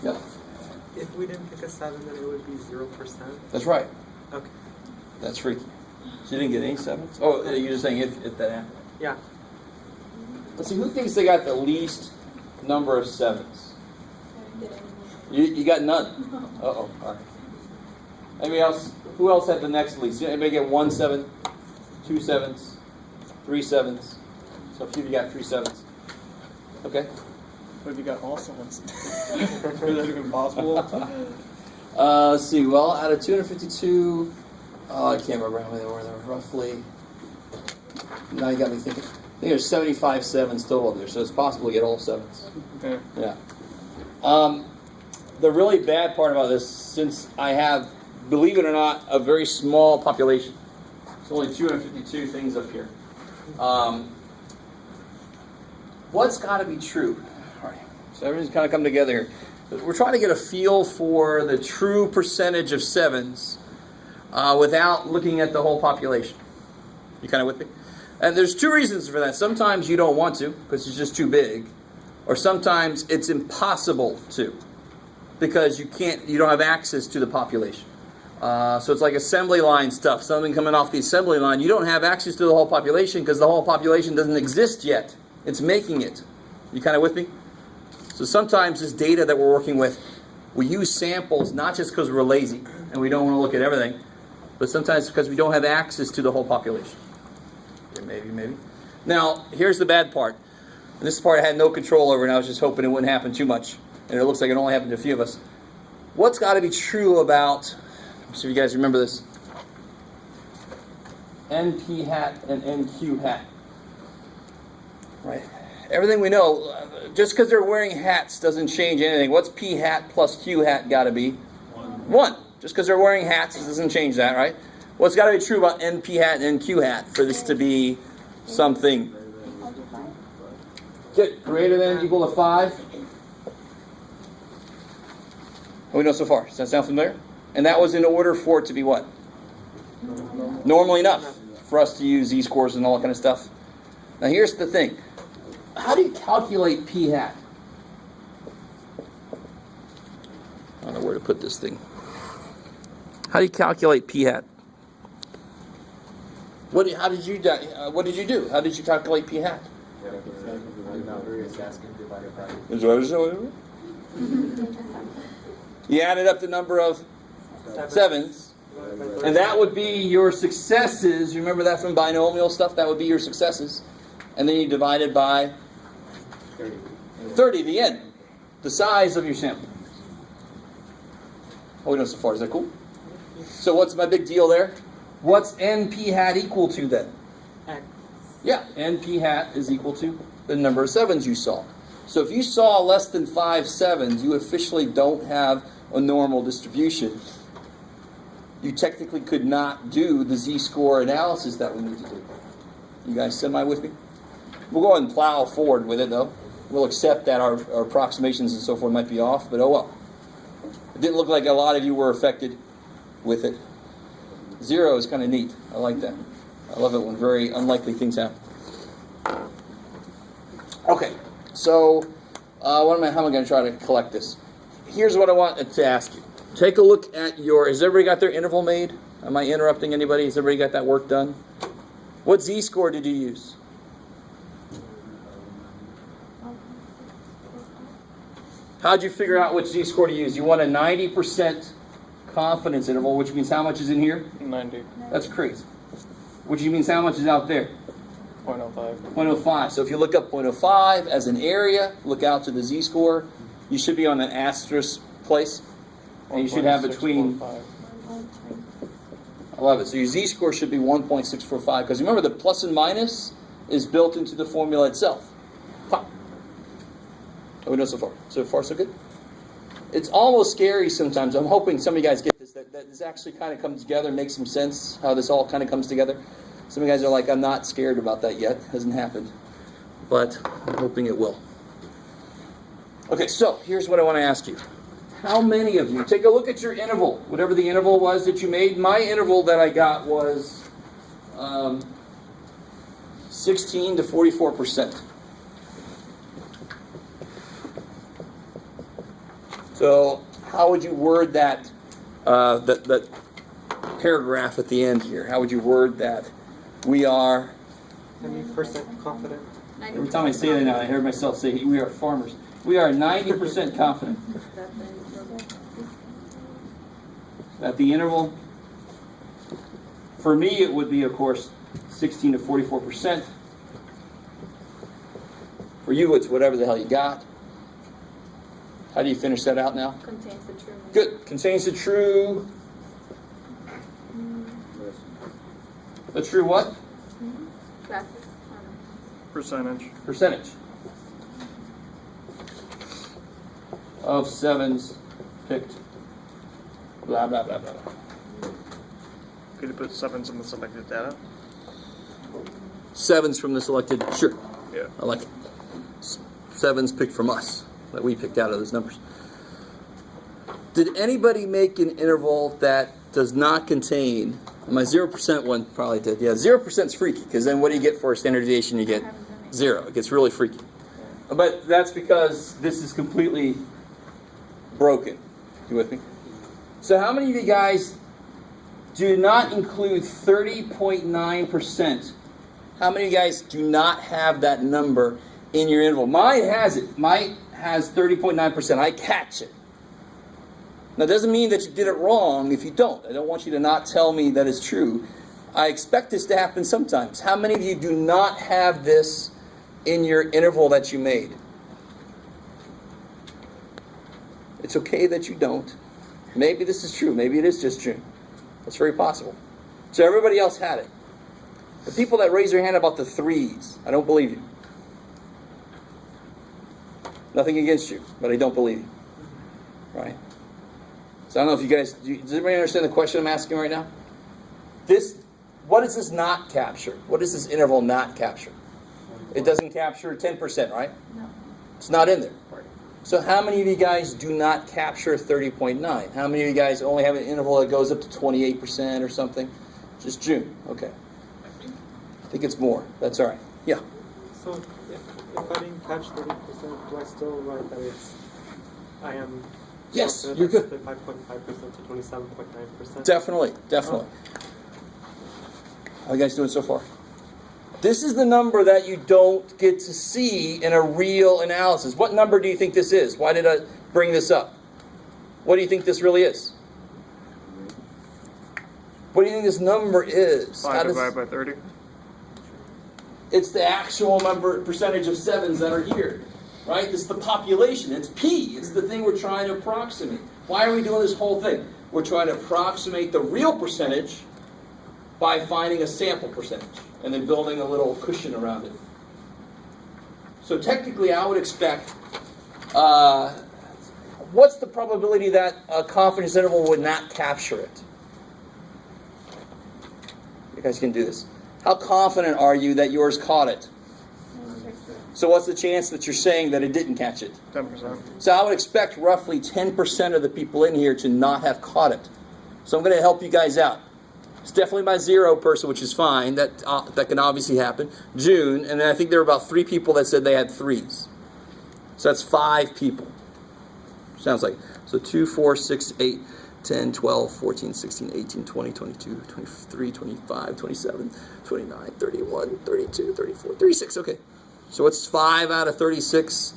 Yep. If we didn't pick a 7, then it would be 0%. That's right. Okay. That's freaky. So you didn't get any 7s? Oh, you're just saying if that happened. Yeah. Let's see, who thinks they got the least number of 7s? You got none. Uh-oh. All right. Anybody else? Who else had the next least? Anybody get 1 7, 2 7s, 3 7s? So a few of you got 3 7s. Okay. What if you got all 7s? Is that even possible? Let's see. Well, out of 252, I can't remember how many there were. There were roughly. Now you got me thinking. I think there's 75 7s total up there, so it's possible to get all 7s. Okay. Yeah. The really bad part about this, since I have, believe it or not, a very small population. It's only 252 things up here. What's got to be true? All right. So everything's kind of come together here. We're trying to get a feel for the true percentage of 7s without looking at the whole population. You kind of with me? And there's 2 reasons for that. Sometimes you don't want to because it's just too big, or sometimes it's impossible to because you don't have access to the population. So it's like assembly line stuff. Something coming off the assembly line, you don't have access to the whole population because the whole population doesn't exist yet. It's making it. You kind of with me? So sometimes this data that we're working with, we use samples not just because we're lazy and we don't want to look at everything, but sometimes because we don't have access to the whole population. Okay, maybe. Now, here's the bad part. And this part I had no control over, and I was just hoping it wouldn't happen too much. And it looks like it only happened to a few of us. What's got to be true about, so you guys remember this, NP hat and NQ hat? Right? Everything we know, just because they're wearing hats doesn't change anything. What's P hat plus Q hat got to be? 1. Just because they're wearing hats doesn't change that, right? What's got to be true about NP hat and NQ hat for this to be something? Get greater than equal to 5. What we know so far? Does that sound familiar? And that was in order for it to be what? Normal enough for us to use z-scores and all that kind of stuff. Now here's the thing. How do you calculate p hat? I don't know where to put this thing. How do you calculate p hat? What did you do? How did you calculate p hat? You added up the number of 7s, and that would be your successes. Remember that from binomial stuff? That would be your successes. And then you divide it by 30, the n, the size of your sample. Oh, we know so far. Is that cool? So what's my big deal there? What's NP hat equal to then? X. Yeah, NP hat is equal to the number of 7s you saw. So if you saw less than 5 7s, you officially don't have a normal distribution. You technically could not do the z-score analysis that we need to do. You guys semi with me? We'll go ahead and plow forward with it, though. We'll accept that our approximations and so forth might be off, but oh well. It didn't look like a lot of you were affected with it. 0 is kind of neat. I like that. I love it when very unlikely things happen. Okay, so how am I going to try to collect this? Here's what I want to ask you. Take a look at has everybody got their interval made? Am I interrupting anybody? Has everybody got that work done? What z-score did you use? How'd you figure out which z-score to use? You want a 90% confidence interval, which means how much is in here? 90. That's crazy. Which means how much is out there? 0.05. 0.05. So if you look up 0.05 as an area, look out to the z-score. You should be on an asterisk place. And you should have between... I love it. So your z-score should be 1.645. Because remember, the plus and minus is built into the formula itself. Pop. Oh, we know so far. So far, so good? It's almost scary sometimes. I'm hoping some of you guys get this, that this actually kind of comes together and makes some sense, how this all kind of comes together. Some of you guys are like, I'm not scared about that yet. It hasn't happened. But I'm hoping it will. Okay, so here's what I want to ask you. How many of you, take a look at your interval, whatever the interval was that you made. My interval that I got was 16 to 44%. So how would you word that, that paragraph at the end here? How would you word that? We are... 90% confident. Every time I say that now, I hear myself say, we are farmers. We are 90% confident that the interval, for me it would be, of course, 16 to 44%. For you, it's whatever the hell you got. How do you finish that out now? Contains the true. Good. Contains the true. The true what? Classes. Percentage. Percentage of sevens picked. Blah, blah, blah, blah, blah. Could you put sevens in the selected data? Sevens from the selected. Sure. Yeah. I like it. Sevens picked from us that we picked out of those numbers. Did anybody make an interval that does not contain? My 0% one probably did. Yeah, 0% is freaky because then what do you get for a standard deviation? You get 0. It gets really freaky. But that's because this is completely broken. You with me? So how many of you guys do not include 30.9%? How many of you guys do not have that number in your interval? Mine has it. Mine has 30.9%. I catch it. Now, it doesn't mean that you did it wrong if you don't. I don't want you to not tell me that is true. I expect this to happen sometimes. How many of you do not have this in your interval that you made? It's okay that you don't. Maybe this is true. Maybe it is just June. That's very possible. So everybody else had it. The people that raise their hand about the threes, I don't believe you. Nothing against you, but I don't believe you. Right? So I don't know if you guys, does everybody understand the question I'm asking right now? What does this not capture? What does this interval not capture? It doesn't capture 10%, right? No. It's not in there. So how many of you guys do not capture 30.9? How many of you guys only have an interval that goes up to 28% or something? Just June. Okay. I think it's more. That's all right. Yeah. So if I didn't catch 30%, do I still write that I am... Yes, confident you're good. 5.5% to 27.9%? Definitely. How are you guys doing so far? This is the number that you don't get to see in a real analysis. What number do you think this is? Why did I bring this up? What do you think this really is? What do you think this number is? 5 divided by 30. It's the actual percentage of sevens that are here. Right? This is the population. It's P. It's the thing we're trying to approximate. Why are we doing this whole thing? We're trying to approximate the real percentage by finding a sample percentage and then building a little cushion around it. So technically, I would expect, what's the probability that a confidence interval would not capture it? You guys can do this. How confident are you that yours caught it? So what's the chance that you're saying that it didn't catch it? 10%. So I would expect roughly 10% of the people in here to not have caught it. So I'm going to help you guys out. It's definitely my 0 person, which is fine. That can obviously happen. June, and then I think there were about 3 people that said they had 3s. So that's 5 people. Sounds like. So 2, 4, 6, 8, 10, 12, 14, 16, 18, 20, 22, 23, 25, 27, 29, 31, 32, 34, 36. Okay. So what's 5 out of 36?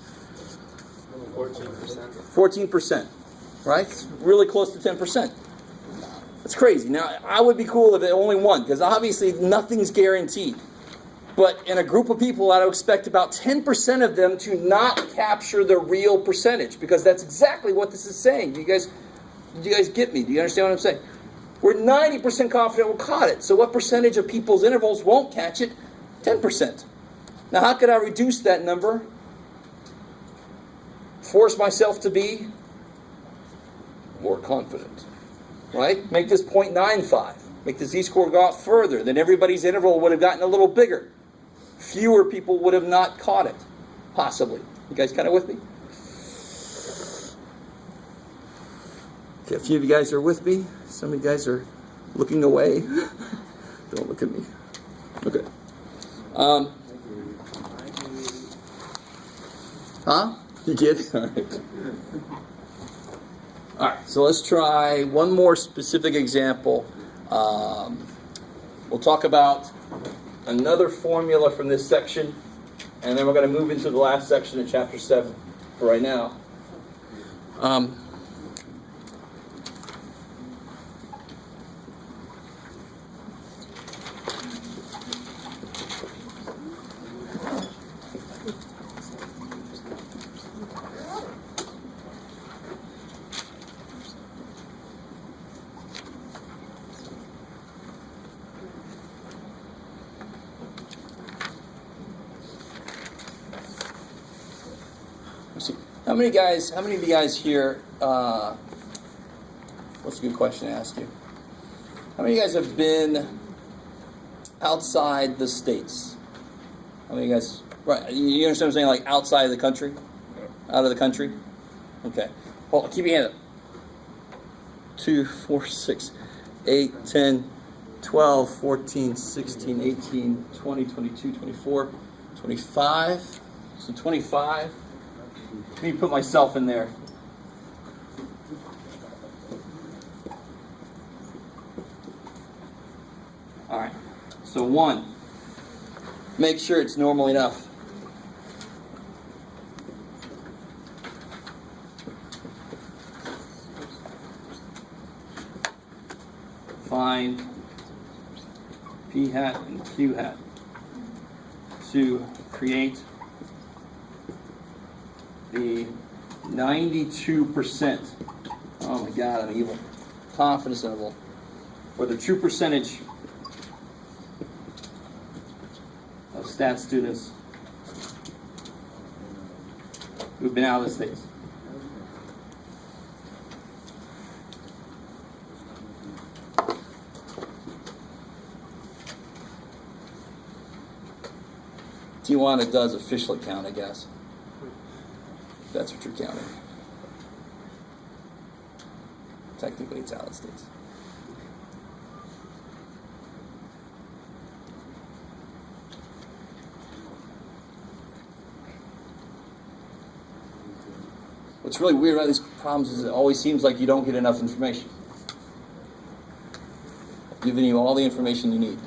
14%. 14%. Right? It's really close to 10%. That's crazy. Now, I would be cool if it only won, because obviously nothing's guaranteed. But in a group of people, I would expect about 10% of them to not capture the real percentage, because that's exactly what this is saying. Do you guys get me? Do you understand what I'm saying? We're 90% confident we caught it. So what percentage of people's intervals won't catch it? 10%. Now, how could I reduce that number? Force myself to be more confident. Right? Make this 0.95. Make the z-score go out further. Then everybody's interval would have gotten a little bigger. Fewer people would have not caught it. Possibly. You guys kind of with me? Okay, a few of you guys are with me. Some of you guys are looking away. Don't look at me. Okay. Huh? You get it? All right. So let's try one more specific example. We'll talk about another formula from this section, and then we're going to move into the last section of chapter 7 for right now. How many of you guys here, what's a good question to ask you? How many of you guys have been outside the states? How many of you guys, right, you understand what I'm saying, like outside of the country? Out of the country? Okay. Hold on, keep your hand up. 2, 4, 6, 8, 10, 12, 14, 16, 18, 20, 22, 24, 25. So 25. Let me put myself in there. All right. So 1, make sure it's normal enough. Find P hat and Q hat to create the 92%. Oh my God, I'm evil. Confidence interval, or the true percentage of stat students who've been out of the States. Tijuana does officially count, I guess. That's what you're counting. Technically, it's out of the States. What's really weird about these problems is it always seems like you don't get enough information. I'm giving you all the information you need.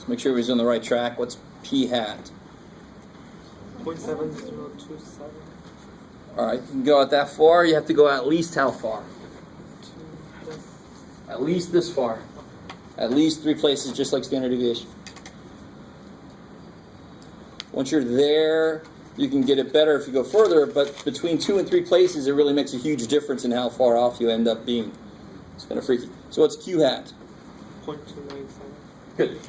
Let's make sure everybody's on the right track. What's p hat? 0.7027. All right, you can go out that far. You have to go at least how far? At least this far. At least 3 places, just like standard deviation. Once you're there, you can get it better if you go further, but between 2 and 3 places, it really makes a huge difference in how far off you end up being. It's kind of freaky. So what's q hat? 0.297. Good.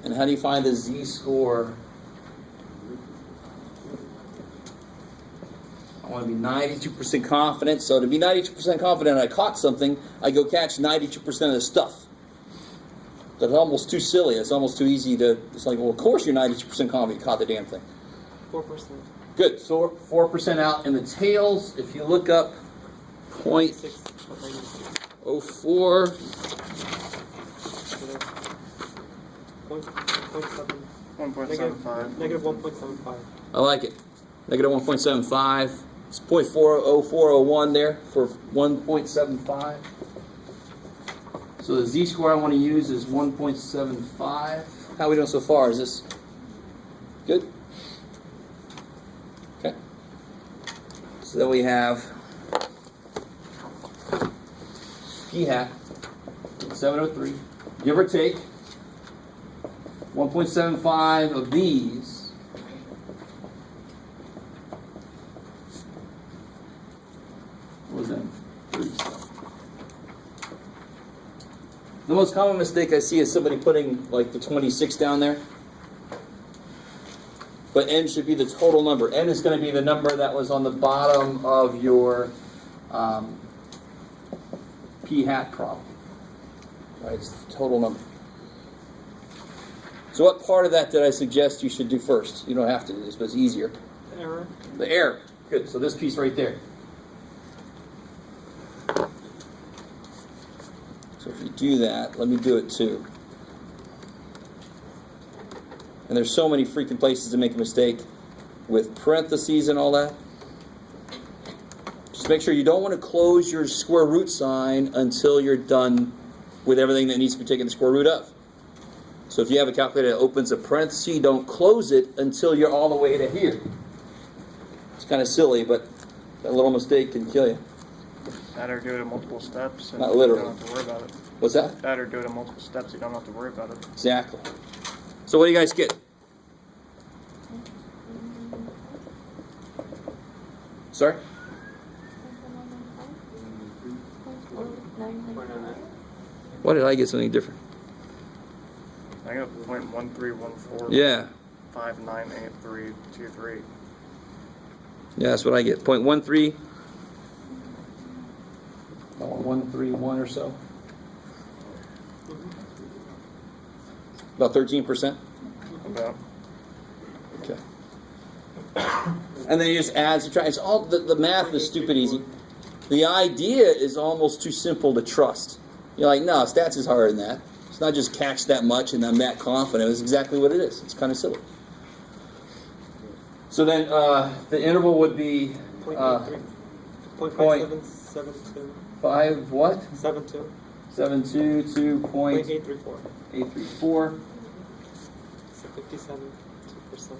And how do you find the z-score? I want to be 92% confident. So to be 92% confident I caught something, I go catch 92% of the stuff. That's almost too silly. It's almost too easy to... It's like, well, of course you're 92% confident you caught the damn thing. 4%. Good. So 4% out in the tails. If you look up 0.04... 1.75. Negative 1.75. I like it. Negative 1.75. It's 0.40401 there for 1.75. So the z-score I want to use is 1.75. How are we doing so far? Is this good? Okay. So then we have p hat 703. Give or take 1.75 of these. What was that? 37. The most common mistake I see is somebody putting like the 26 down there. But n should be the total number. N is going to be the number that was on the bottom of your p hat problem. Right, it's the total number. So what part of that did I suggest you should do first? You don't have to do this, but it's easier. Error. The error. Good. So this piece right there. So if you do that, let me do it too. And there's so many freaking places to make a mistake with parentheses and all that. Just make sure you don't want to close your square root sign until you're done with everything that needs to be taken the square root of. So if you have a calculator that opens a parenthesis, don't close it until you're all the way to here. It's kind of silly, but that little mistake can kill you. That or do it in multiple steps. And Not literally. You don't have to worry about it. What's that? That or do it in multiple steps. You don't have to worry about it. Exactly. So what do you guys get? Sorry? Why did I get something different? I got 0.1314. Yeah. 598323. Yeah, that's what I get. 0.13. 131 or so. About 13%. About. Okay. And then you just add, subtract. It's all the math is stupid easy. The idea is almost too simple to trust. You're like, no, stats is harder than that. It's not just catch that much and I'm that confident. It's exactly what it is. It's kind of silly. So then the interval would be 0.5772. 5 what? 72. 72 to 0.834. 834. So 57%.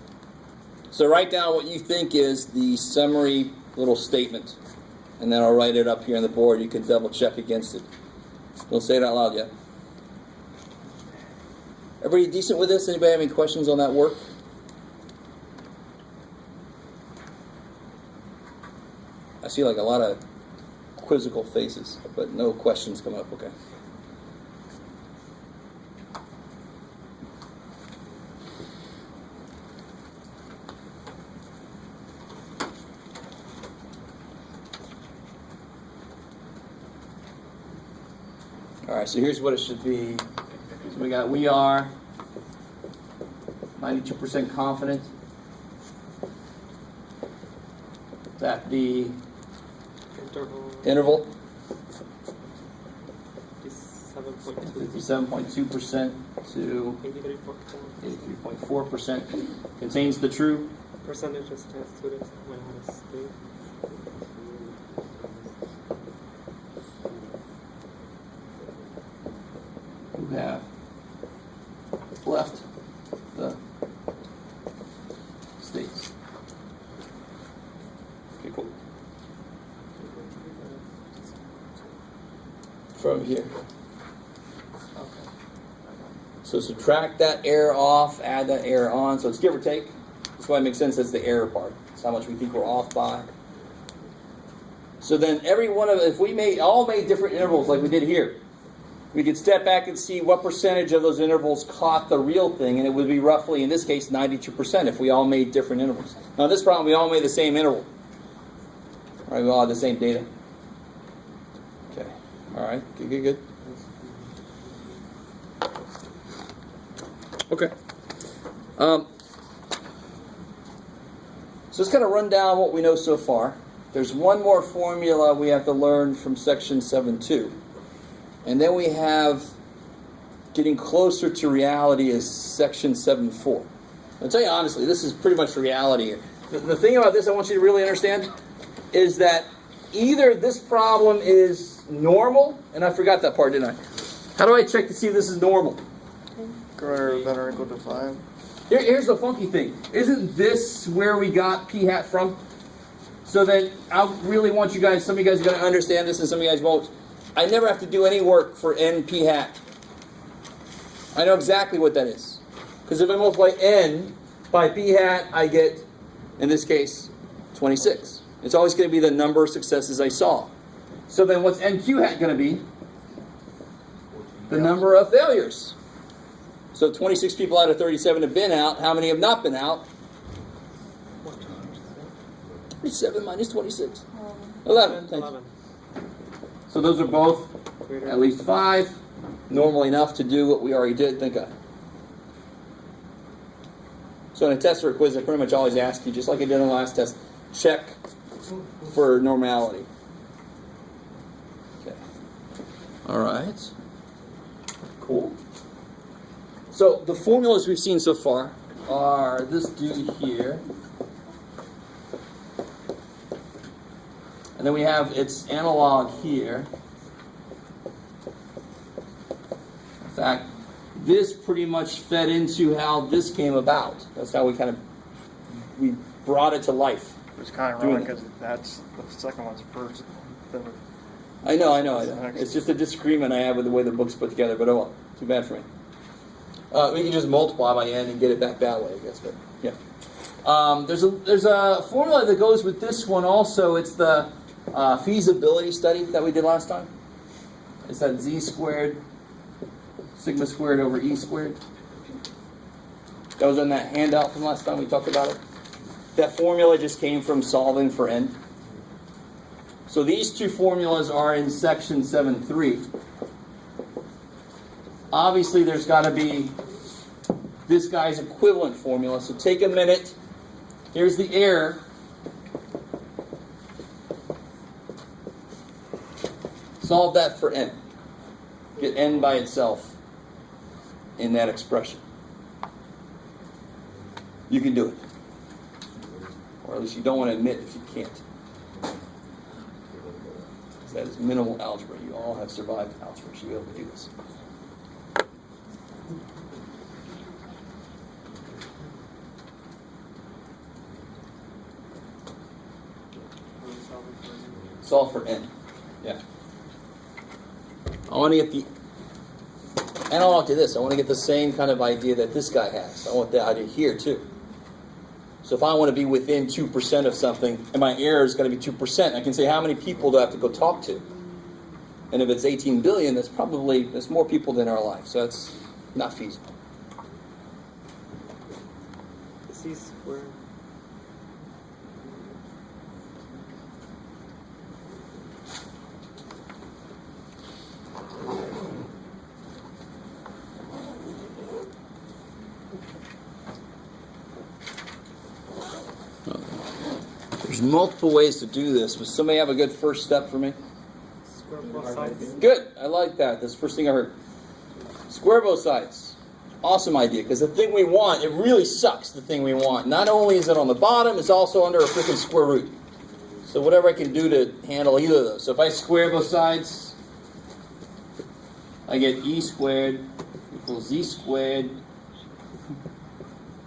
So write down what you think is the summary little statement. And then I'll write it up here on the board. You can double check against it. Don't say it out loud yet. Everybody decent with this? Anybody have any questions on that work? I see like a lot of quizzical faces, but no questions coming up, okay. Alright, so here's what it should be. So we are 92% confident that the interval 57.2% to 83.4% contains the true percentage of students that went out of state. From here. So subtract that error off, add that error on. So it's give or take. That's why it makes sense. That's the error part. It's how much we think we're off by. So then every one of, if we all made different intervals like we did here, we could step back and see what percentage of those intervals caught the real thing, and it would be roughly, in this case, 92% if we all made different intervals. Now this problem, we all made the same interval. All right, we all had the same data. Okay. All right. Good. Okay. So let's kind of run down what we know so far. There's one more formula we have to learn from section 7.2. And then we have getting closer to reality is section 7.4. I'll tell you honestly, this is pretty much reality here. The thing about this I want you to really understand is that either this problem is normal, and I forgot that part, didn't I? How do I check to see if this is normal? Greater or better equal to 5. Here's the funky thing. Isn't this where we got p hat from? So then I really want you guys, some of you guys are going to understand this and some of you guys won't. I never have to do any work for n p hat. I know exactly what that is. Because if I multiply n by p hat, I get, in this case, 26. It's always going to be the number of successes I saw. So then what's nq hat going to be? The number of failures. So 26 people out of 37 have been out. How many have not been out? 37 minus 26. 11. Thanks. 11. So those are both at least 5. Normal enough to do what we already did. Think of. So in a test or a quiz, I pretty much always ask you, just like I did in the last test, check for normality. Okay. All right. Cool. So the formulas we've seen so far are this dude here. And then we have its analog here. In fact, this pretty much fed into how this came about. That's how we brought it to life. It's kind of ironic because that's the second one's first. I know. It's just a disagreement I have with the way the book's put together, but oh well. Too bad for me. We can just multiply by n and get it back that way, I guess. But yeah, there's a formula that goes with this one also. It's the feasibility study that we did last time. It's that z squared, sigma squared over e squared. That was in that handout from last time we talked about it. That formula just came from solving for n. So these two formulas are in section 7.3. Obviously, there's got to be this guy's equivalent formula. So take a minute. Here's the error. Solve that for n. Get n by itself in that expression. You can do it. Or at least you don't want to admit if you can't. That is minimal algebra. You all have survived algebra. You should be able to do this. Solve for n. Yeah. I want to get the analog to this. I want to get the same kind of idea that this guy has. I want that idea here too. So if I want to be within 2% of something, and my error is going to be 2%, I can say how many people do I have to go talk to? And if it's 18 billion, that's more people than our life. So that's not feasible. C squared. There's multiple ways to do this. Does somebody have a good first step for me? Square both sides. Good. I like that. That's the first thing I heard. Square both sides. Awesome idea. Because the thing we want, it really sucks, the thing we want. Not only is it on the bottom, it's also under a freaking square root. So whatever I can do to handle either of those. So if I square both sides, I get e squared equals z squared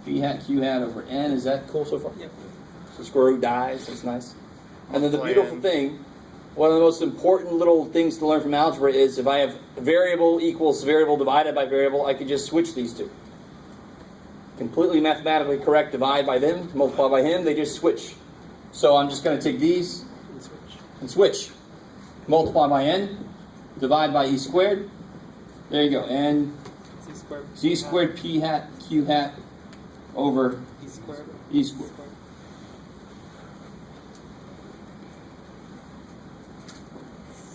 p hat q hat over n. Is that cool so far? Yep. So square root dies. That's nice. And then the beautiful thing, one of the most important little things to learn from algebra is if I have variable equals variable divided by variable, I could just switch these two. Completely mathematically correct, divide by them, multiply by him, they just switch. So I'm just going to take these and switch. Multiply by n, divide by e squared. There you go. And z squared p hat q hat over e squared.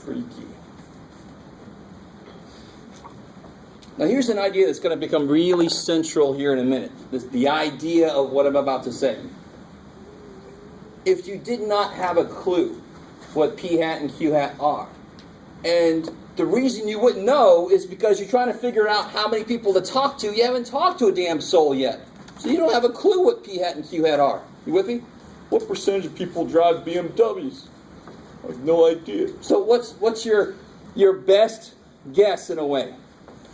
Freaky. Now here's an idea that's going to become really central here in a minute. The idea of what I'm about to say. If you did not have a clue what p hat and q hat are, and the reason you wouldn't know is because you're trying to figure out how many people to talk to. You haven't talked to a damn soul yet. So you don't have a clue what p hat and q hat are. You with me? What percentage of people drive BMWs? I have no idea. So what's your best guess in a way?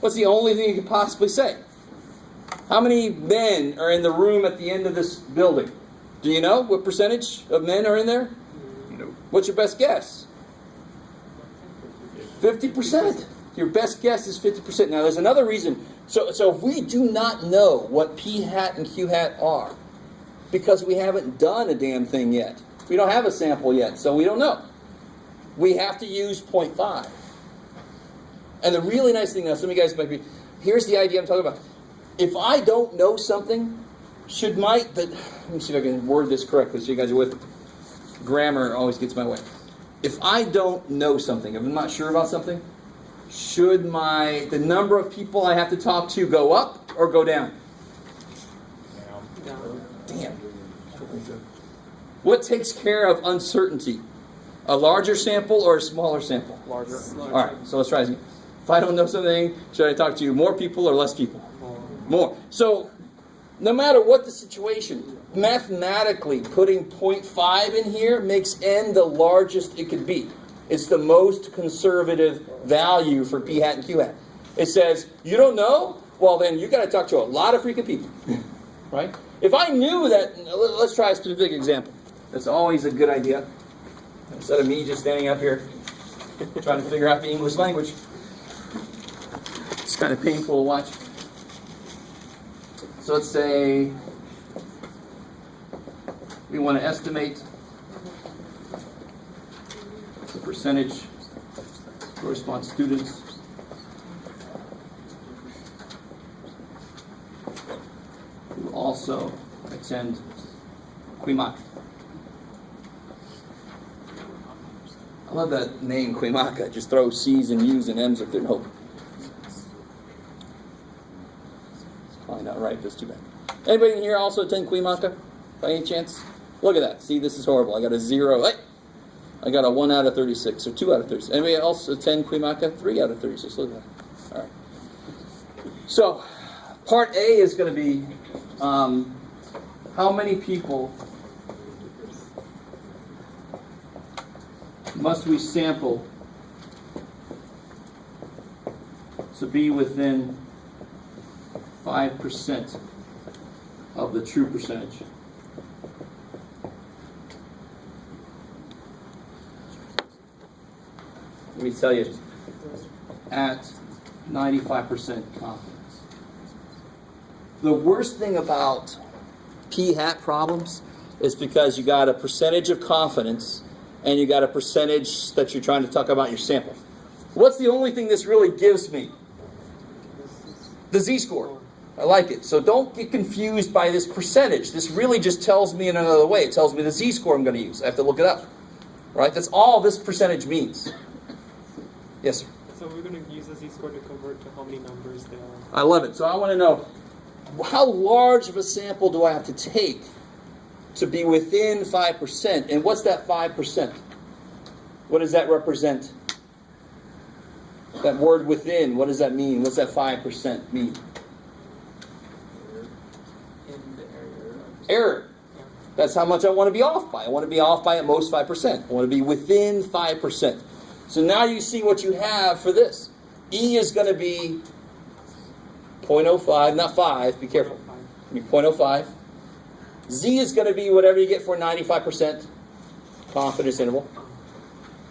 What's the only thing you could possibly say? How many men are in the room at the end of this building? Do you know what percentage of men are in there? No. What's your best guess? 50%. Your best guess is 50%. Now there's another reason. So if we do not know what p hat and q hat are, because we haven't done a damn thing yet. We don't have a sample yet, so we don't know. We have to use 0.5. And the really nice thing now, some of you guys might be, here's the idea I'm talking about. If I don't know something, let me see if I can word this correctly so you guys are with me. Grammar always gets my way. If I don't know something, if I'm not sure about something, should the number of people I have to talk to go up or go down? Damn. What takes care of uncertainty? A larger sample or a smaller sample? Larger. All right, so let's try this again. If I don't know something, should I talk to more people or less people? More. So, no matter what the situation, mathematically putting 0.5 in here makes n the largest it could be. It's the most conservative value for p hat and q hat. It says, you don't know? Well, then you got to talk to a lot of freaking people. Right? If I knew that, let's try a specific example. That's always a good idea. Instead of me just standing up here trying to figure out the English language. It's kind of painful to watch. So let's say we want to estimate the percentage corresponding students who also attend Cuimaca. I love that name, Cuimaca. Just throw C's and U's and M's if they're no. It's probably not right, that's too bad. Anybody in here also attend Cuimaca? By any chance? Look at that. See, this is horrible. I got a 0. Hey! I got a 1 out of 36, or 2 out of 36. Anybody else attend Cuimaca? 3 out of 36. Look at that. All right. So, part A is going to be how many people must we sample to be within 5% of the true percentage? Let me tell you, at 95% confidence. The worst thing about p-hat problems is because you got a percentage of confidence and you got a percentage that you're trying to talk about your sample. What's the only thing this really gives me? The z-score. I like it. So don't get confused by this percentage. This really just tells me in another way. It tells me the z-score I'm going to use. I have to look it up. Right? That's all this percentage means. Yes, sir? So we're going to use the z-score to convert to how many numbers there are. I love it. So I want to know, how large of a sample do I have to take to be within 5%? And what's that 5%? What does that represent? That word within, what does that mean? What's that 5% mean? Error. That's how much I want to be off by. I want to be off by at most 5%. I want to be within 5%. So now you see what you have for this. E is going to be 0.05, not 5, be careful. 0.05. Z is going to be whatever you get for 95%. confidence interval.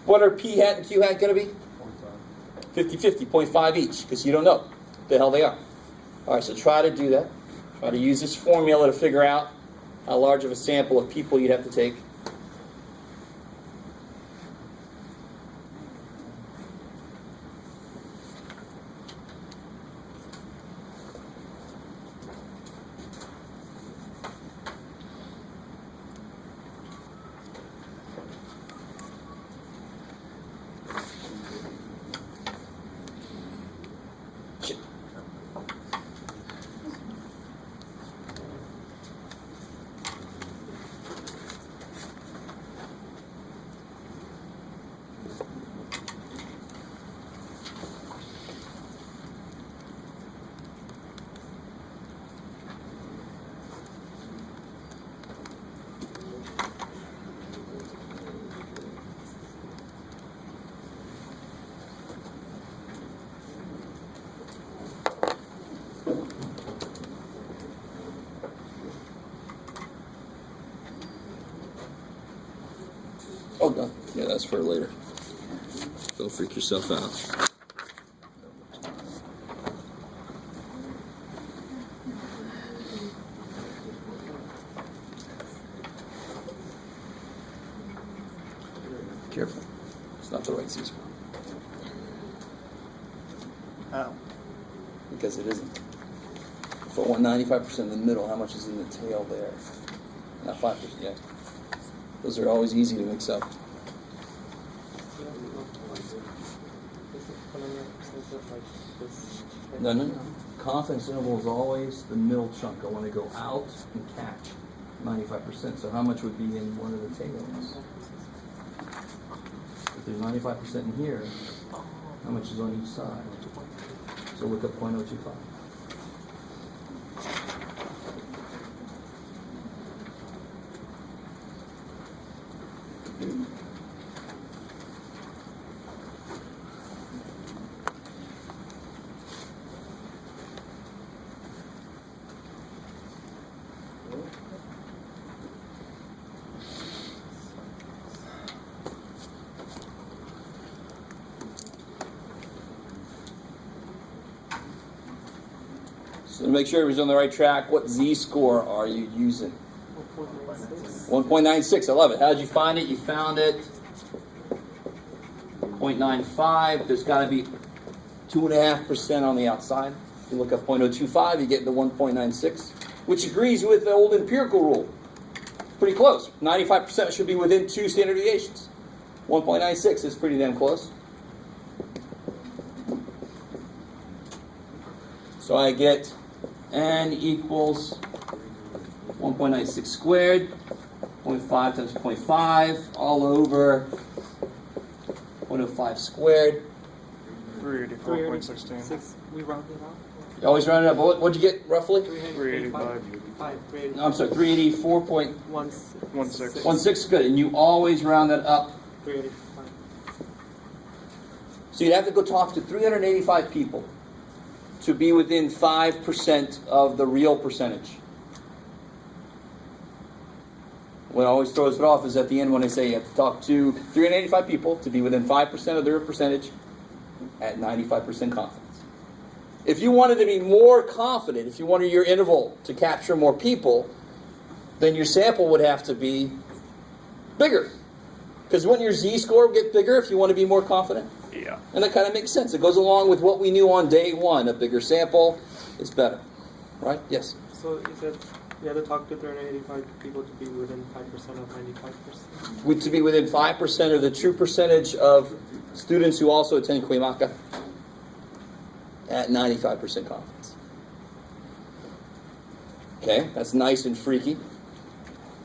What are P hat and Q hat going to be? 50-50, 0.5 each, because you don't know the hell they are. All right, so try to do that. Try to use this formula to figure out how large of a sample of people you'd have to take. Oh, no. Yeah, that's for later. Don't freak yourself out. Careful. It's not the right Z-score. How? Because it isn't. If I want 95% in the middle, how much is in the tail there? Not 5%, yeah. Those are always easy to mix up. No. Confidence interval is always the middle chunk. I want to go out and catch 95%. So how much would be in one of the tails? If there's 95% in here, how much is on each side? So look up 0.025. So to make sure everybody's on the right track, what Z-score are you using? 1.96. I love it. How did you find it? You found it 0.95. There's got to be 2.5% on the outside. If you look up 0.025, you get the 1.96, which agrees with the old empirical rule. Pretty close. 95% should be within 2 standard deviations. 1.96 is pretty damn close. So I get n equals 1.96 squared, 0.5 times 0.5, all over 0.05 squared. 384.16. We round it out. You always round it up. What'd you get roughly? 385. No, I'm sorry, 384.16. 16. Good. And you always round that up. 385. So you'd have to go talk to 385 people to be within 5% of the real percentage. What always throws it off is at the end when I say you have to talk to 385 people to be within 5% of their percentage at 95% confidence. If you wanted to be more confident, if you wanted your interval to capture more people, then your sample would have to be bigger. Because wouldn't your Z-score get bigger if you want to be more confident? Yeah. And that kind of makes sense. It goes along with what we knew on day one. A bigger sample is better. Right? Yes? So you said you had to talk to 385 people to be within 5% of 95%? To be within 5% of the true percentage of students who also attend Cuyamaca at 95% confidence. Okay? That's nice and freaky.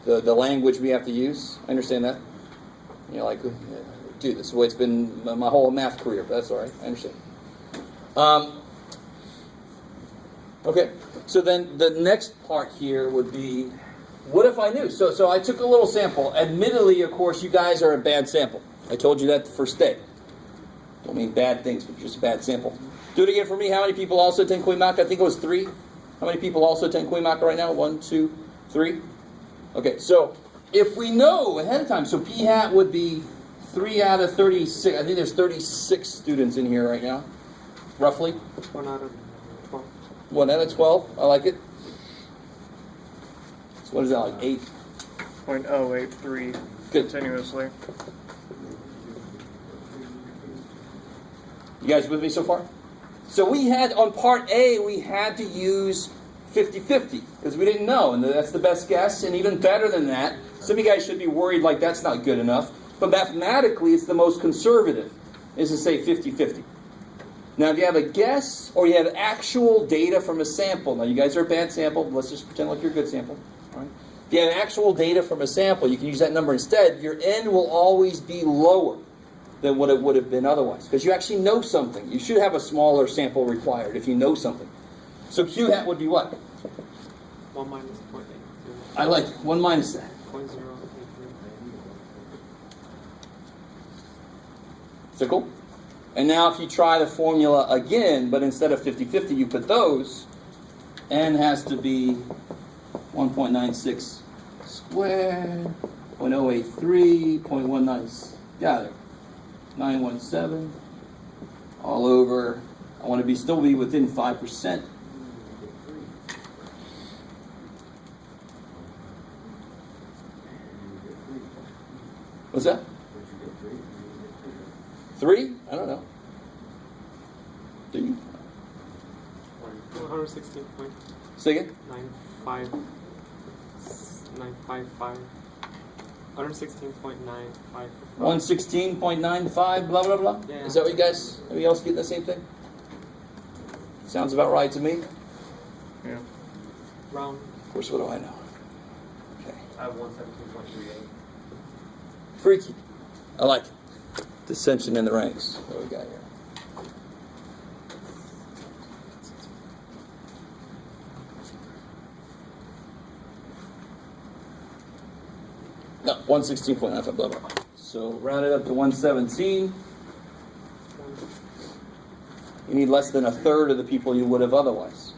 The language we have to use. I understand that. You're like, dude, this is the way it's been my whole math career, but that's all right. I understand. Okay, so then the next part here would be, what if I knew? So I took a little sample. Admittedly, of course, you guys are a bad sample. I told you that the first day. Don't mean bad things, but just a bad sample. Do it again for me. How many people also attend Cuyamaca? I think it was 3. How many people also attend Cuyamaca right now? 1, 2, 3. Okay, so if we know ahead of time, so p hat would be 3 out of 36. I think there's 36 students in here right now, roughly. 1 out of 12. 1 out of 12. I like it. So what is that, like 8? 0.083 Good. continuously. You guys with me so far? So we had, on part A, we had to use 50-50 because we didn't know, and that's the best guess, and even better than that, some of you guys should be worried like that's not good enough, but mathematically it's the most conservative, is to say 50-50. Now if you have a guess or you have actual data from a sample, now you guys are a bad sample, but let's just pretend like you're a good sample. All right? If you have actual data from a sample, you can use that number instead. Your n will always be lower than what it would have been otherwise, because you actually know something. You should have a smaller sample required if you know something. So Q hat would be what? 1 minus 0.8. I like 1 minus that. 0.083. Is that cool? And now if you try the formula again, but instead of 50-50, you put those, n has to be 1.96 squared, 0.083, 0.19, got it, 917, all over. I want to still be within 5%. What's that? 3? I don't know. Do you? 116.95. Say again? 955. 116.95. 116.95, blah, blah, blah. Yeah. Is that what you guys, everybody else getting the same thing? Sounds about right to me. Yeah. Round. Of course, what do I know? Okay. I have 117.38. Freaky. I like it. Dissension in the ranks. What do we got here? No, 116.95, blah, blah, blah. So round it up to 117. You need less than a third of the people you would have otherwise.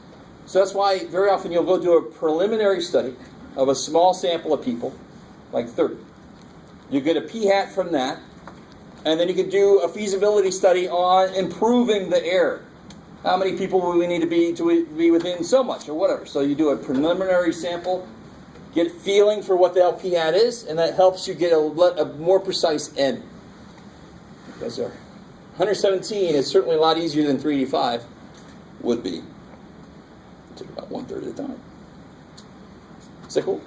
So that's why very often you'll go do a preliminary study of a small sample of people, like 30. You get a p hat from that, and then you can do a feasibility study on improving the error. How many people will we need to be within so much, or whatever. So you do a preliminary sample, get a feeling for what the hell p hat is, and that helps you get a more precise n. You guys are 117 is certainly a lot easier than 385 would be. It took about 1/3 of the time. Is that cool?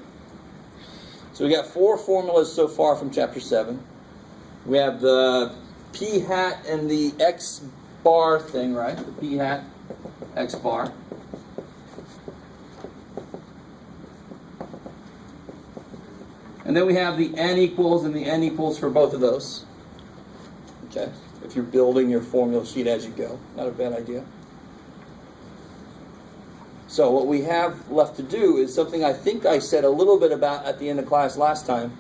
So we got 4 formulas so far from chapter 7. We have the p hat and the x bar thing, right? The p hat, x bar. And then we have the n equals and the n equals for both of those. Okay? If you're building your formula sheet as you go. Not a bad idea. So what we have left to do is something I think I said a little bit about at the end of class last time.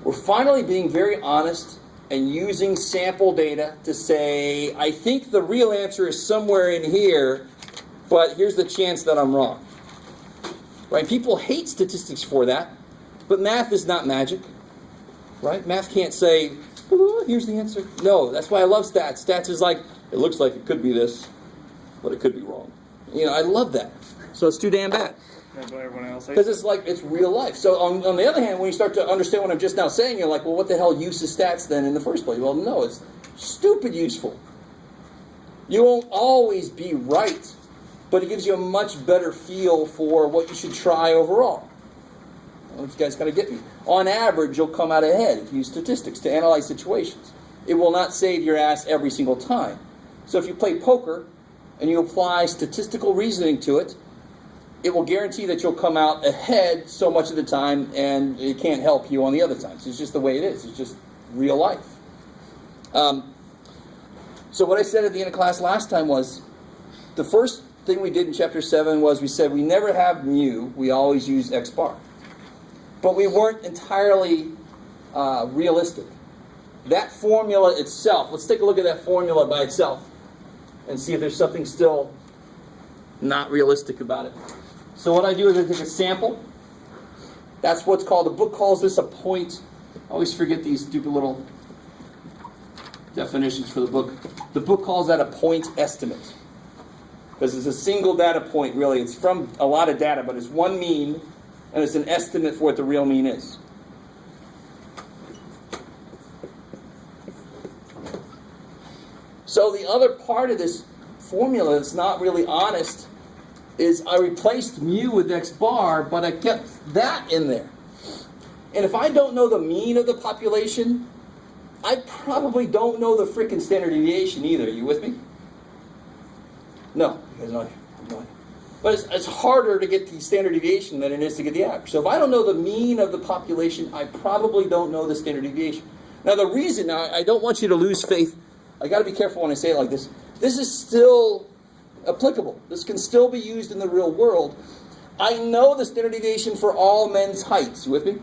We're finally being very honest and using sample data to say, I think the real answer is somewhere in here, but here's the chance that I'm wrong. Right? People hate statistics for that, but math is not magic. Right? Math can't say, oh, here's the answer. No, that's why I love stats. Stats is like, it looks like it could be this, but it could be wrong. You know, I love that. So it's too damn bad. That's what everyone else Because says. it's like, it's real life. So on the other hand, when you start to understand what I'm just now saying, you're like, well, what the hell use is stats then in the first place? Well, no, it's stupid useful. You won't always be right, but it gives you a much better feel for what you should try overall. I don't know if you guys kind of get me. On average, you'll come out ahead if you use statistics to analyze situations. It will not save your ass every single time. So if you play poker and you apply statistical reasoning to it, it will guarantee that you'll come out ahead so much of the time, and it can't help you on the other times. It's just the way it is. It's just real life. So what I said at the end of class last time was, the first thing we did in chapter 7 was we said we never have mu, we always use x bar. But we weren't entirely realistic. That formula itself, let's take a look at that formula by itself and see if there's something still not realistic about it. So what I do is I take a sample, That's what's called, the book calls this a point. I always forget these stupid little definitions for the book. The book calls that a point estimate. Because it's a single data point, really. It's from a lot of data, but it's one mean, and it's an estimate for what the real mean is. So the other part of this formula that's not really honest is I replaced mu with x bar, but I kept that in there. And if I don't know the mean of the population, I probably don't know the freaking standard deviation either. Are you with me? No. You guys know. No. But it's harder to get the standard deviation than it is to get the average. So if I don't know the mean of the population, I probably don't know the standard deviation. Now the reason, I don't want you to lose faith, I got to be careful when I say it like this. This is still applicable. This can still be used in the real world. I know the standard deviation for all men's heights. You with me?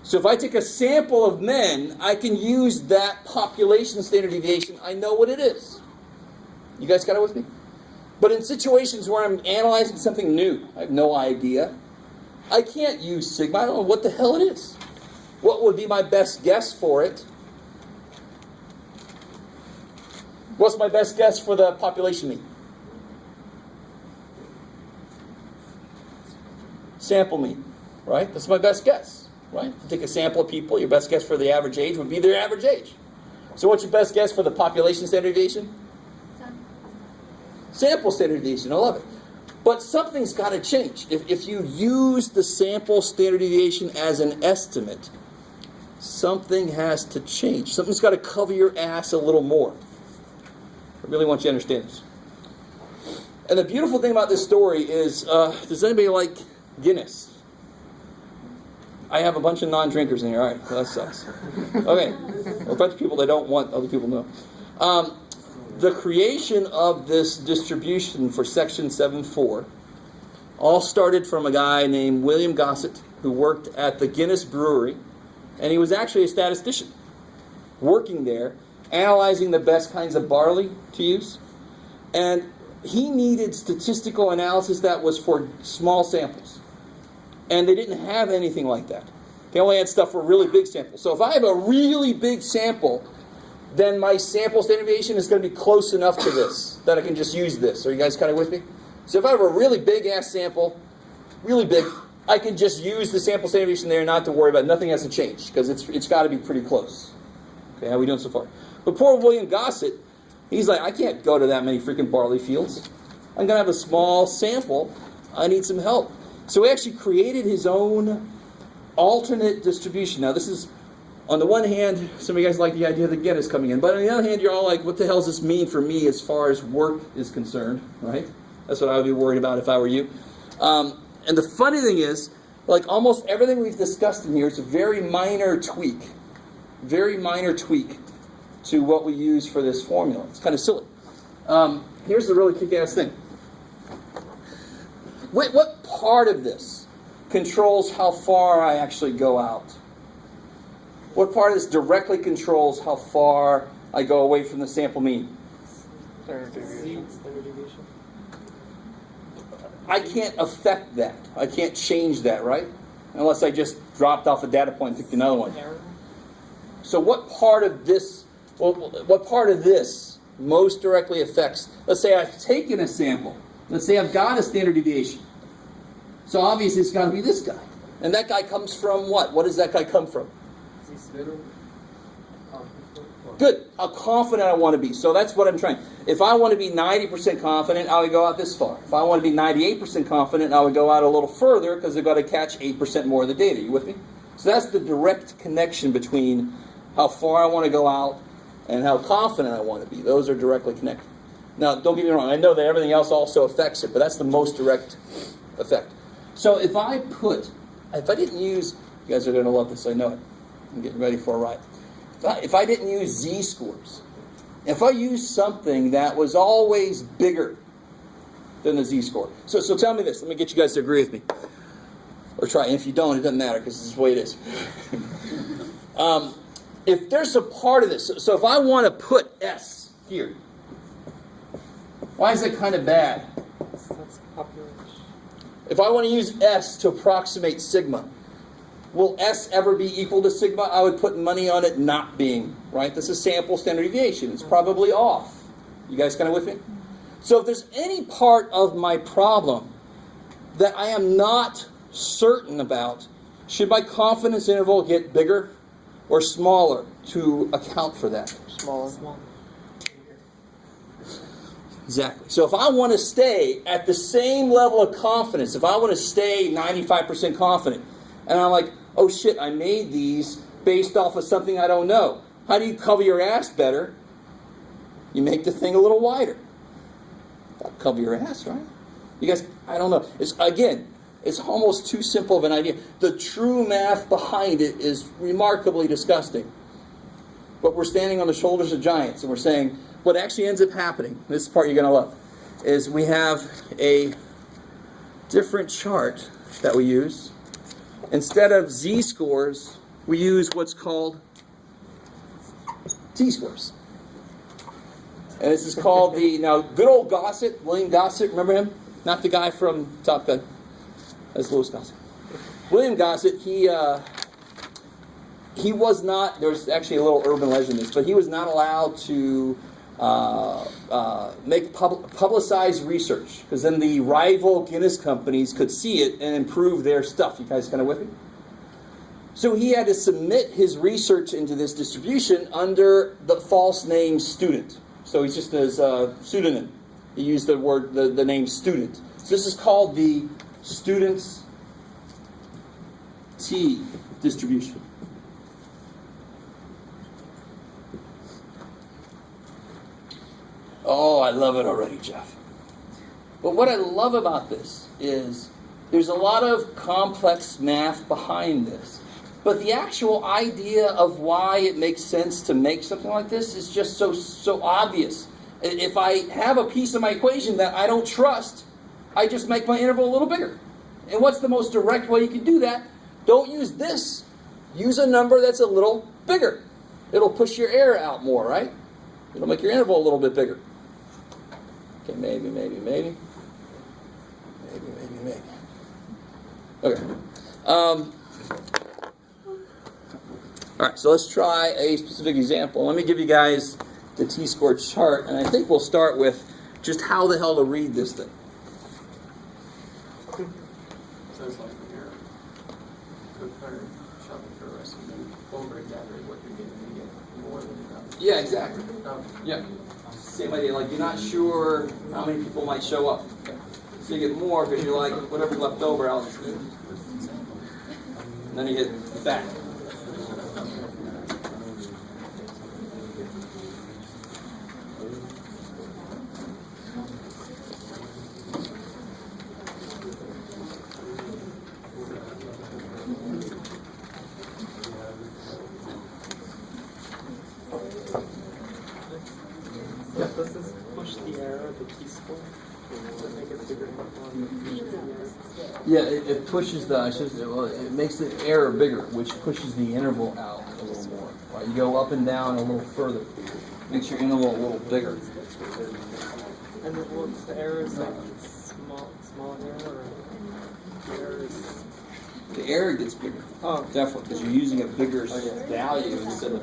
So if I take a sample of men, I can use that population standard deviation. I know what it is. You guys got it with me? But in situations where I'm analyzing something new, I have no idea. I can't use sigma. I don't know what the hell it is. What would be my best guess for it? What's my best guess for the population mean? Sample mean, right? That's my best guess, right? If you take a sample of people, your best guess for the average age would be their average age. So what's your best guess for the population standard deviation? Sample standard deviation, I love it. But something's got to change. If you use the sample standard deviation as an estimate, something has to change. Something's got to cover your ass a little more. I really want you to understand this. And the beautiful thing about this story is, does anybody like Guinness? I have a bunch of non-drinkers in here. All right, well, that sucks. Okay, a bunch of people that don't want other people to know. The creation of this distribution for Section 7.4 all started from a guy named William Gossett, who worked at the Guinness Brewery, and he was actually a statistician working there, analyzing the best kinds of barley to use. And he needed statistical analysis that was for small samples. And they didn't have anything like that. They only had stuff for really big samples. So if I have a really big sample, then my sample standard deviation is going to be close enough to this that I can just use this. Are you guys kind of with me? So if I have a really big-ass sample, really big, I can just use the sample standard deviation there and not to worry about it. Nothing has to change because it's got to be pretty close. Okay, how are we doing so far? But poor William Gossett, he's like, I can't go to that many freaking barley fields. I'm going to have a small sample. I need some help. So he actually created his own alternate distribution. Now this is, on the one hand, some of you guys like the idea that Guinness coming in. But on the other hand, you're all like, what the hell does this mean for me as far as work is concerned, right? That's what I would be worried about if I were you. And the funny thing is, like almost everything we've discussed in here is a very minor tweak. Very minor tweak to what we use for this formula. It's kind of silly. Here's the really kick-ass thing. What part of this controls how far I actually go out? What part of this directly controls how far I go away from the sample mean? Standard deviation. I can't affect that. I can't change that, right? Unless I just dropped off a data point and picked another one. So what part of this, what part of this most directly affects, let's say I've taken a sample. Let's say I've got a standard deviation. So obviously it's got to be this guy. And that guy comes from what? What does that guy come from? Good. How confident I want to be. So that's what I'm trying. If I want to be 90% confident, I would go out this far. If I want to be 98% confident, I would go out a little further because they've got to catch 8% more of the data. You with me? So that's the direct connection between how far I want to go out and how confident I want to be. Those are directly connected. Now, don't get me wrong. I know that everything else also affects it, but that's the most direct effect. So if I didn't use, you guys are going to love this, I know it. I'm getting ready for a ride. If I didn't use z-scores, if I used something that was always bigger than the z-score. So tell me this. Let me get you guys to agree with me. Or try. And if you don't, it doesn't matter because this is the way it is. If there's a part of this, so if I want to put S here, why is it kind of bad? That's population. If I want to use S to approximate sigma, Will S ever be equal to sigma? I would put money on it not being, right? This is sample standard deviation. It's probably off. You guys kind of with me? So if there's any part of my problem that I am not certain about, should my confidence interval get bigger or smaller to account for that? Smaller. Exactly. So if I want to stay at the same level of confidence, if I want to stay 95% confident, and I'm like, oh shit, I made these based off of something I don't know. How do you cover your ass better? You make the thing a little wider. That'll cover your ass, right? You guys, I don't know. It's almost too simple of an idea. The true math behind it is remarkably disgusting. But we're standing on the shoulders of giants, and we're saying, what actually ends up happening, this is the part you're going to love, is we have a different chart that we use. Instead of z-scores, we use what's called t-scores. And this is called now, good old Gossett, William Gossett, remember him? Not the guy from Top Gun. That's Louis Gossett. William Gossett, he was not, there's actually a little urban legend in this, but he was not allowed to make publicized research, because then the rival Guinness companies could see it and improve their stuff. You guys kind of with me? So he had to submit his research into this distribution under the false name student. So he's just his pseudonym. He used the name student. So this is called the student's T distribution. Oh, I love it already, Jeff. But what I love about this is there's a lot of complex math behind this. But the actual idea of why it makes sense to make something like this is just so obvious. If I have a piece of my equation that I don't trust, I just make my interval a little bigger. And what's the most direct way you can do that? Don't use this. Use a number that's a little bigger. It'll push your error out more, right? It'll make your interval a little bit bigger. Okay, maybe. Okay. All right, so let's try a specific example. Let me give you guys the t-score chart, and I think we'll start with just how the hell to read this thing. So it's like you're shopping for a recipe, over exaggerate what you're getting, you get more than you got. Yeah, exactly. Oh. Yeah. Same idea, like you're not sure how many people might show up. So you get more because you're like, whatever's left over, I'll just do. And then you hit back. Does this push the error of the t-score? Does it make it bigger? Yeah, it pushes it makes the error bigger, which pushes the interval out a little more. Right? You go up and down a little further. Makes your interval a little bigger. And then what's the error is like small error, or the error is... The error gets bigger. Oh. Definitely, because you're using a bigger value instead of...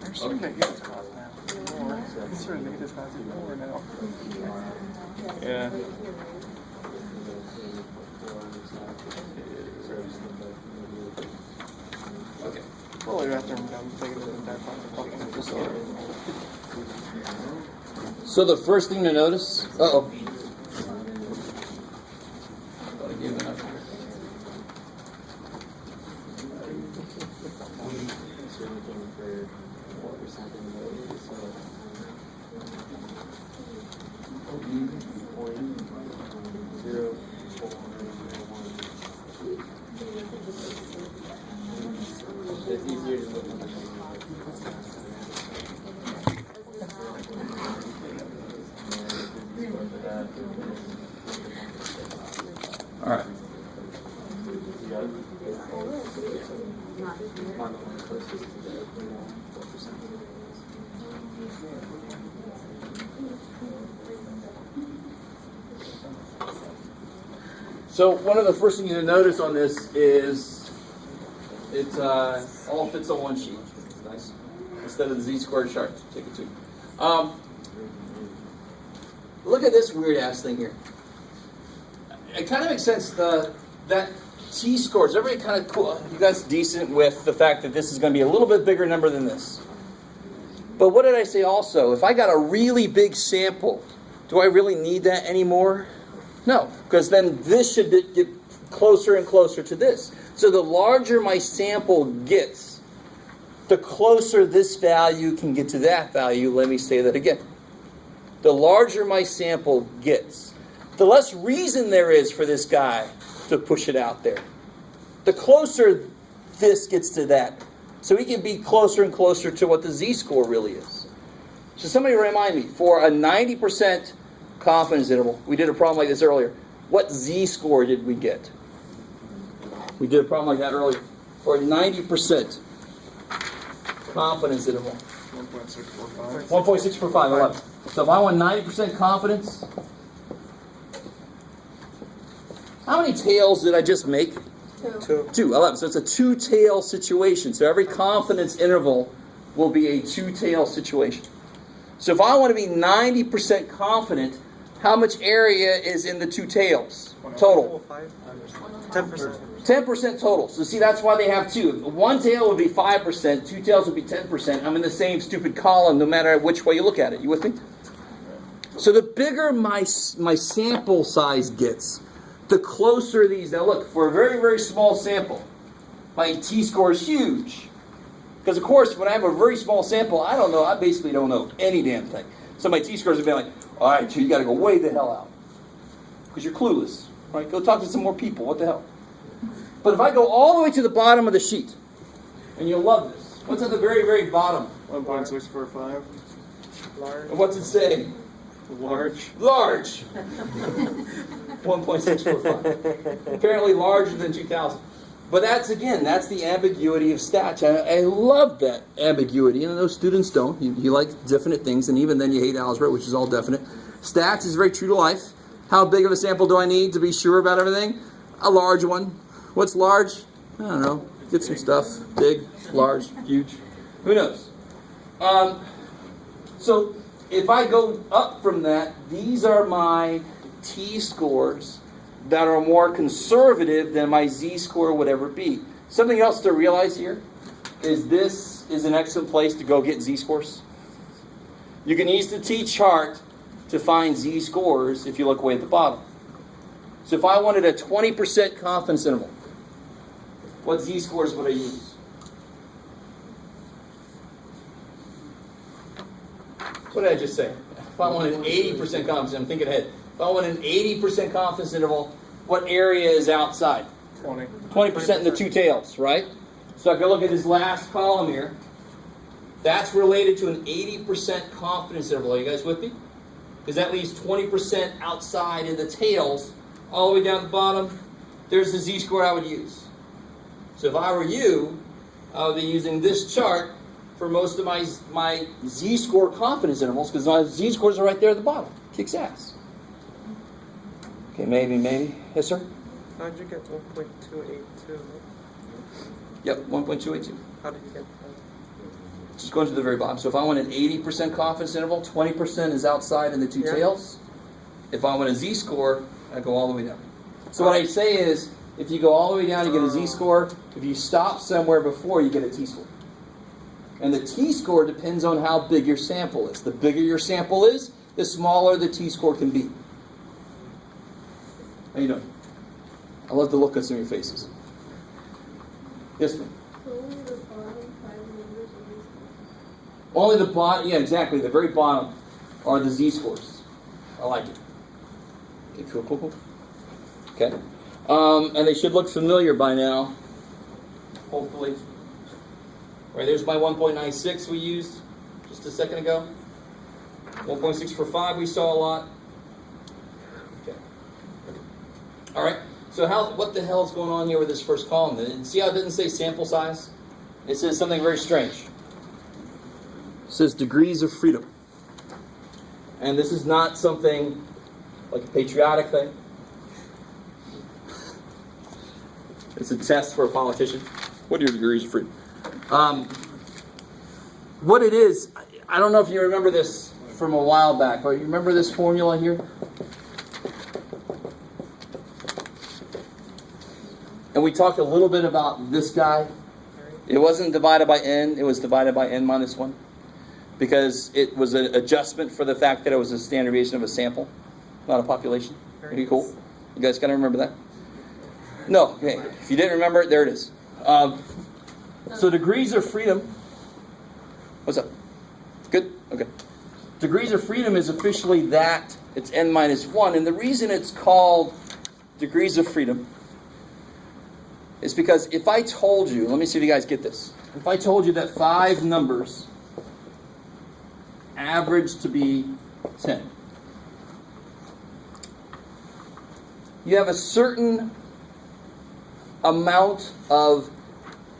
I'm starting to get this class now. More. I'm starting to get this class more now. Yeah. Okay. Probably after I'm done taking the entire class, I'll fucking just start. So the first thing to notice... Uh-oh. Gotta give it up. It's easier to look at. All right. So one of the first things to notice on this is it all fits on one sheet. Nice. Instead of the z-squared chart. Take it too. Look at this weird ass thing here. It kind of makes sense. That t-score. Is everybody kind of cool? You guys decent with the fact that this is going to be a little bit bigger number than this? But what did I say also? If I got a really big sample, do I really need that anymore? No, because then this should get closer and closer to this. So the larger my sample gets, the closer this value can get to that value. Let me say that again. The larger my sample gets, the less reason there is for this guy to push it out there. The closer this gets to that, so he can be closer and closer to what the z-score really is. So somebody remind me, for a 90% confidence interval, we did a problem like this earlier. What z-score did we get? We did a problem like that earlier. For a 90% confidence interval. 1.645. 1.645, 11. So if I want 90% confidence, how many tails did I just make? 2. 2, 11. So it's a two-tail situation. So every confidence interval will be a two-tail situation. So if I want to be 90% confident, how much area is in the two tails total? 10%. 10% total. So see, that's why they have two. One tail would be 5%, two tails would be 10%. I'm in the same stupid column no matter which way you look at it. You with me? So the bigger my sample size gets, the closer these. Now look, for a very, very small sample, my t-score is huge. Because of course, when I have a very small sample, I don't know, I basically don't know any damn thing. So my t-scores would be like, all right, you got to go way the hell out. Because you're clueless. Right? Go talk to some more people. What the hell? But if I go all the way to the bottom of the sheet, and you'll love this. What's at the very, very bottom? 1.645. Large. And what's it say? Large. Large. 1.645. Apparently larger than 2,000. But that's the ambiguity of stats. I love that ambiguity. And I know students don't. You like definite things, and even then you hate algebra, which is all definite. Stats is very true to life. How big of a sample do I need to be sure about everything? A large one. What's large? I don't know. Get some stuff. Big, large, huge. Who knows? So if I go up from that, these are my t-scores that are more conservative than my z-score would ever be. Something else to realize here is this is an excellent place to go get z-scores. You can use the t-chart to find z-scores if you look way at the bottom. So if I wanted a 20% confidence interval, what z-scores would I use? What did I just say? If I wanted an 80% confidence, I'm thinking ahead. If I want an 80% confidence interval, what area is outside? 20. 20% in the two tails, right? So I can look at this last column here. That's related to an 80% confidence interval. Are you guys with me? Because that leaves 20% outside in the tails, all the way down the bottom. There's the z-score I would use. So if I were you, I would be using this chart for most of my z-score confidence intervals, because my z-scores are right there at the bottom. Kicks ass. Okay, maybe. Yes, sir? How did you get 1.282? Yep, 1.282. How did you get that? Just going to the very bottom. So if I want an 80% confidence interval, 20% is outside in the two tails. If I want a z-score, I go all the way down. So what I say is, if you go all the way down, you get a z-score. If you stop somewhere before, you get a t-score. And the t-score depends on how big your sample is. The bigger your sample is, the smaller the t-score can be. How you doing? I love the look on some of your faces. Yes, ma'am? Only the bottom 5 numbers of these. Only the bottom, yeah, exactly. The very bottom are the z-scores. I like it. Okay, cool. Okay. And they should look familiar by now. Hopefully. Right, there's my 1.96 we used just a second ago. 1.645 we saw a lot. Okay. All right. So what the hell is going on here with this first column? And see how it didn't say sample size? It says something very strange. It says degrees of freedom. And this is not something like a patriotic thing. It's a test for a politician. What are your degrees of freedom? What it is, I don't know if you remember this from a while back, but you remember this formula here? And we talked a little bit about this guy. It wasn't divided by n, it was divided by n minus 1. Because it was an adjustment for the fact that it was a standard deviation of a sample, not a population. Pretty cool. You guys got to remember that? No. Okay. If you didn't remember it, there it is. So degrees of freedom. What's up? Good? Okay. Degrees of freedom is officially that. It's n minus 1. And the reason it's called degrees of freedom is because if I told you, let me see if you guys get this. If I told you that 5 numbers average to be 10, you have a certain amount of,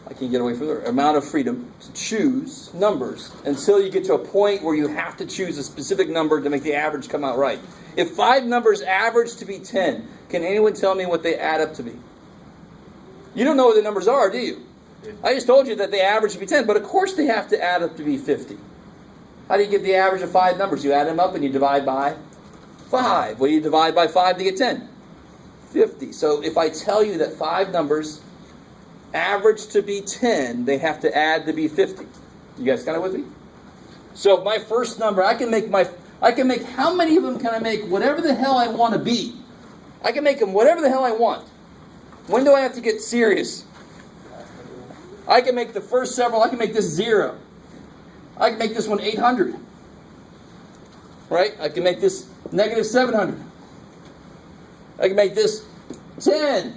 I can get away from the amount of freedom to choose numbers until you get to a point where you have to choose a specific number to make the average come out right. If 5 numbers average to be 10, can anyone tell me what they add up to be? You don't know what the numbers are, do you? I just told you that they average to be 10, but of course they have to add up to be 50. How do you get the average of 5 numbers? You add them up and you divide by 5. What do you divide by 5 to get 10? 50. So if I tell you that 5 numbers average to be 10, they have to add to be 50. You guys kind of with me? So my first number, I can make, how many of them can I make whatever the hell I want to be? I can make them whatever the hell I want. When do I have to get serious? I can make the first several, I can make this 0. I can make this one 800. Right? I can make this negative 700. I can make this 10.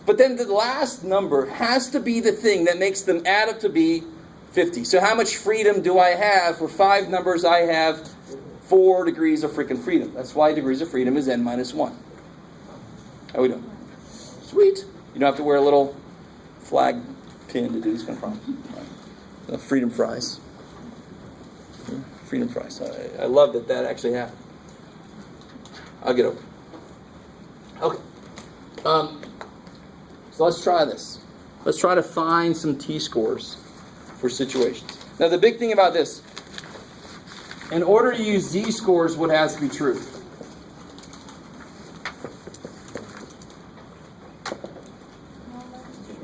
But then the last number has to be the thing that makes them add up to be 50. So how much freedom do I have? For 5 numbers, I have 4 degrees of freaking freedom. That's why degrees of freedom is n minus 1. How we doing? Sweet. You don't have to wear a little flag pin to do this kind of problem. The freedom fries. Freedom fries. I love that actually happened. I'll get over it. Okay. So let's try this. Let's try to find some t-scores for situations. Now the big thing about this, in order to use z-scores, what has to be true?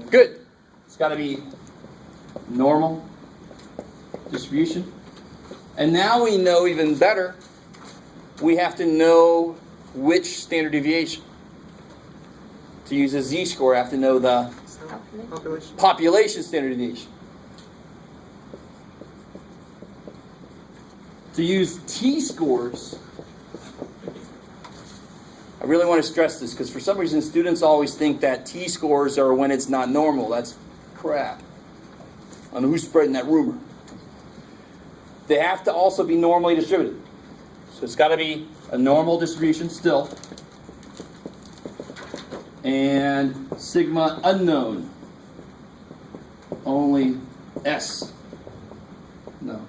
Good. It's got to be normal distribution. And now we know even better, we have to know which standard deviation. To use a z-score, I have to know the population standard deviation. To use t-scores, I really want to stress this because for some reason students always think that t-scores are when it's not normal. That's crap. I don't know who's spreading that rumor. They have to also be normally distributed. So it's got to be a normal distribution still. And sigma unknown. Only S. No.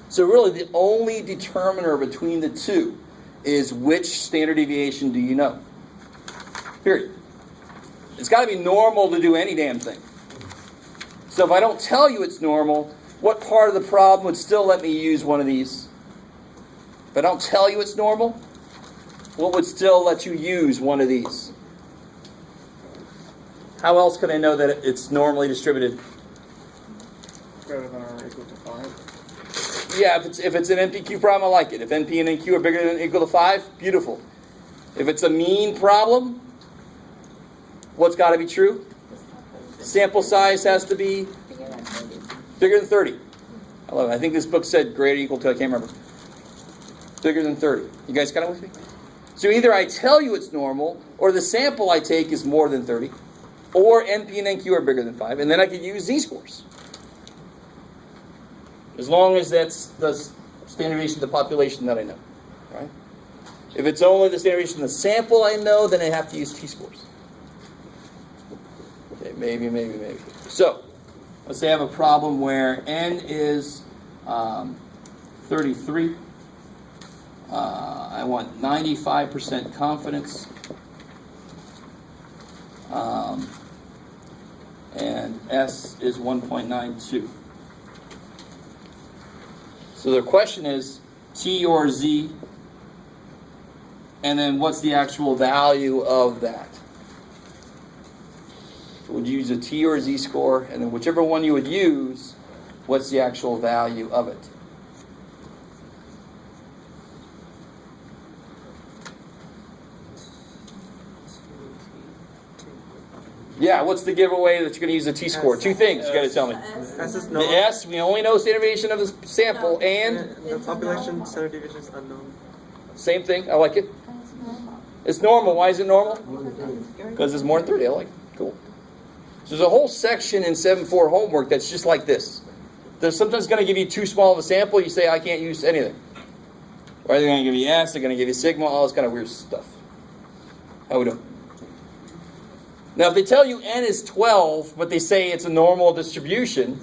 So really the only determiner between the two is which standard deviation do you know. Period. It's got to be normal to do any damn thing. So if I don't tell you it's normal, what part of the problem would still let me use one of these? If I don't tell you it's normal, what would still let you use one of these? How else can I know that it's normally distributed? Greater than or equal to 5. Yeah, if it's an NPQ problem, I like it. If NP and NQ are bigger than or equal to 5, beautiful. If it's a mean problem, what's got to be true? Sample size has to be bigger than 30. I love it. I think this book said greater or equal to, I can't remember. Bigger than 30. You guys got it with me? So either I tell you it's normal, or the sample I take is more than 30, or NP and NQ are bigger than 5, and then I could use z-scores. As long as that's the standard deviation of the population that I know. Right? If it's only the standard deviation of the sample I know, then I have to use t-scores. Okay, maybe. So, let's say I have a problem where n is 33. I want 95% confidence. and S is 1.92. So the question is T or Z, and then what's the actual value of that? So would you use a T or a Z score, and then whichever one you would use, what's the actual value of it? Yeah, what's the giveaway that you're going to use a T-score? Two things you got to tell me. S is The known. S, we only know standard deviation of the sample, and The population standard deviation is unknown. same thing. I like it. It's normal. Why is it normal? Because it's more than 30. I like it. Cool. So there's a whole section in 7.4 homework that's just like this. They're sometimes going to give you too small of a sample. You say, I can't use anything. Or they're going to give you S, they're going to give you sigma, all this kind of weird stuff. How we doing? Now, if they tell you N is 12, but they say it's a normal distribution,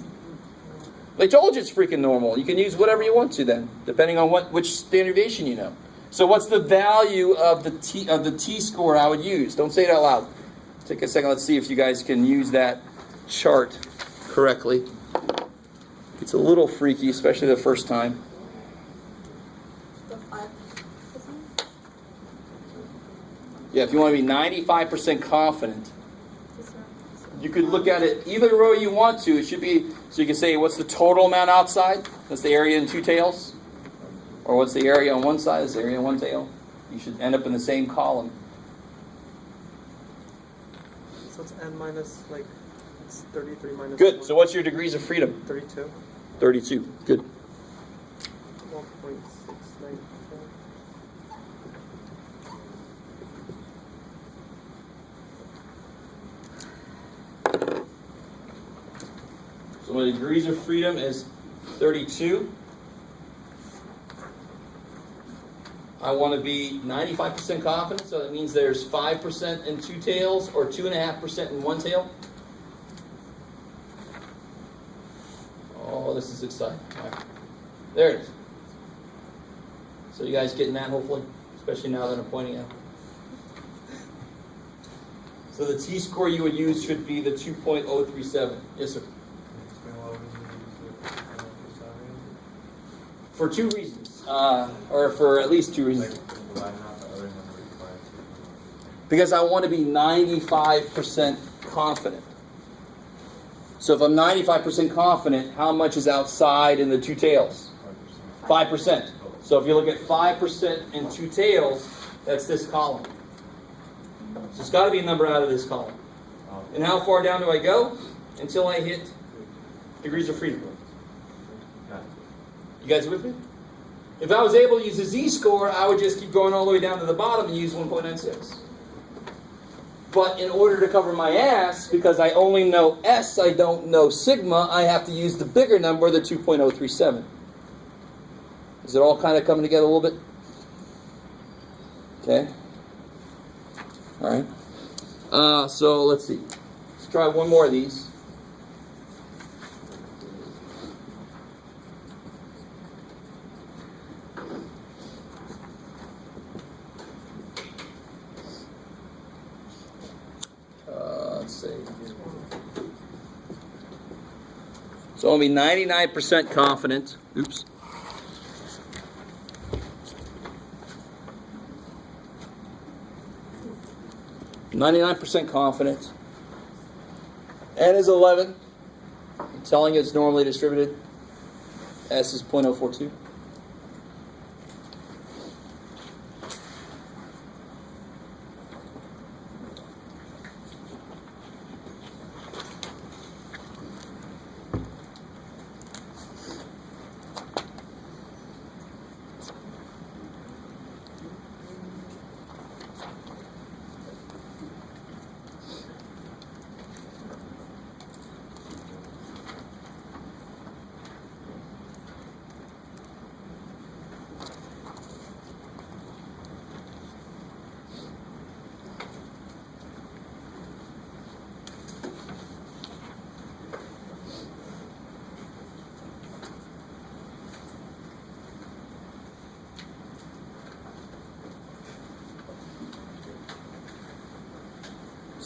they told you it's freaking normal. You can use whatever you want to then, depending on which standard deviation you know. So what's the value of the T-score I would use? Don't say it out loud. Take a second. Let's see if you guys can use that chart correctly. It's a little freaky, especially the first time. Yeah, if you want to be 95% confident, you could look at it either way you want to. It should be, so you can say, what's the total amount outside? That's the area in two tails. Or what's the area on one side? That's the area on one tail. You should end up in the same column. So it's N minus, like, it's 33 minus Good. 1. So what's your degrees of freedom? 32. 32. Good. 1.694. So my degrees of freedom is 32. I want to be 95% confident, so that means there's 5% in two tails or 2.5% in one tail. Oh, this is exciting. All right. There it is. So you guys getting that, hopefully, especially now that I'm pointing out. So the T-score you would use should be the 2.037. Yes, sir. For two reasons, or for at least two reasons. Because I want to be 95% confident. So if I'm 95% confident, how much is outside in the two tails? 5%. So if you look at 5% in two tails, that's this column. So it's got to be a number out of this column. And how far down do I go? Until I hit degrees of freedom. You guys with me? If I was able to use a z-score, I would just keep going all the way down to the bottom and use 1.96. But in order to cover my ass, because I only know S, I don't know sigma, I have to use the bigger number, the 2.037. Is it all kind of coming together a little bit? Okay. All right. So let's see. Let's try one more of these. Let's see. So I'll be 99% confident. Oops. %confident. N is 11. I'm telling you it's normally distributed. S is 0.042.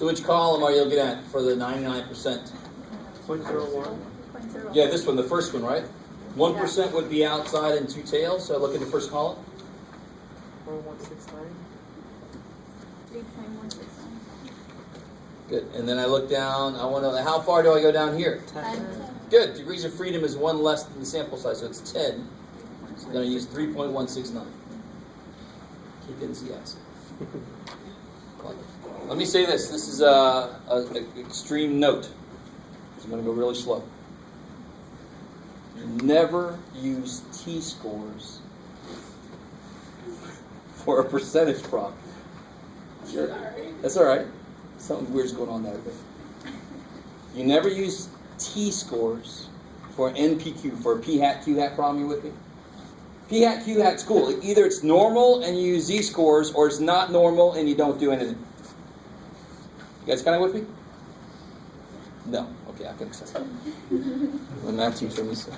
So which column are you looking at for the 99%? 0.01. Yeah, this one, the first one, right? 1% would be outside and 2 tails, so look at the first column. 0.169. 3.169. Good. And then I look down, I want to, how far do I go down here? 10. Good. Degrees of freedom is 1 less than the sample size, so it's 10. So I'm going to use 3.169. He didn't see us. Let me say this. This is an extreme note. I'm going to go really slow. Never use t-scores for a percentage problem. That's all right. Something weird's going on there. You never use t-scores for an NPQ, for a p-hat, q-hat problem. You with me? P-hat, q-hat's cool. Either it's normal and you use z-scores, or it's not normal and you don't do anything. You guys kind of with me? No. Okay, I can accept that. The math teacher me so.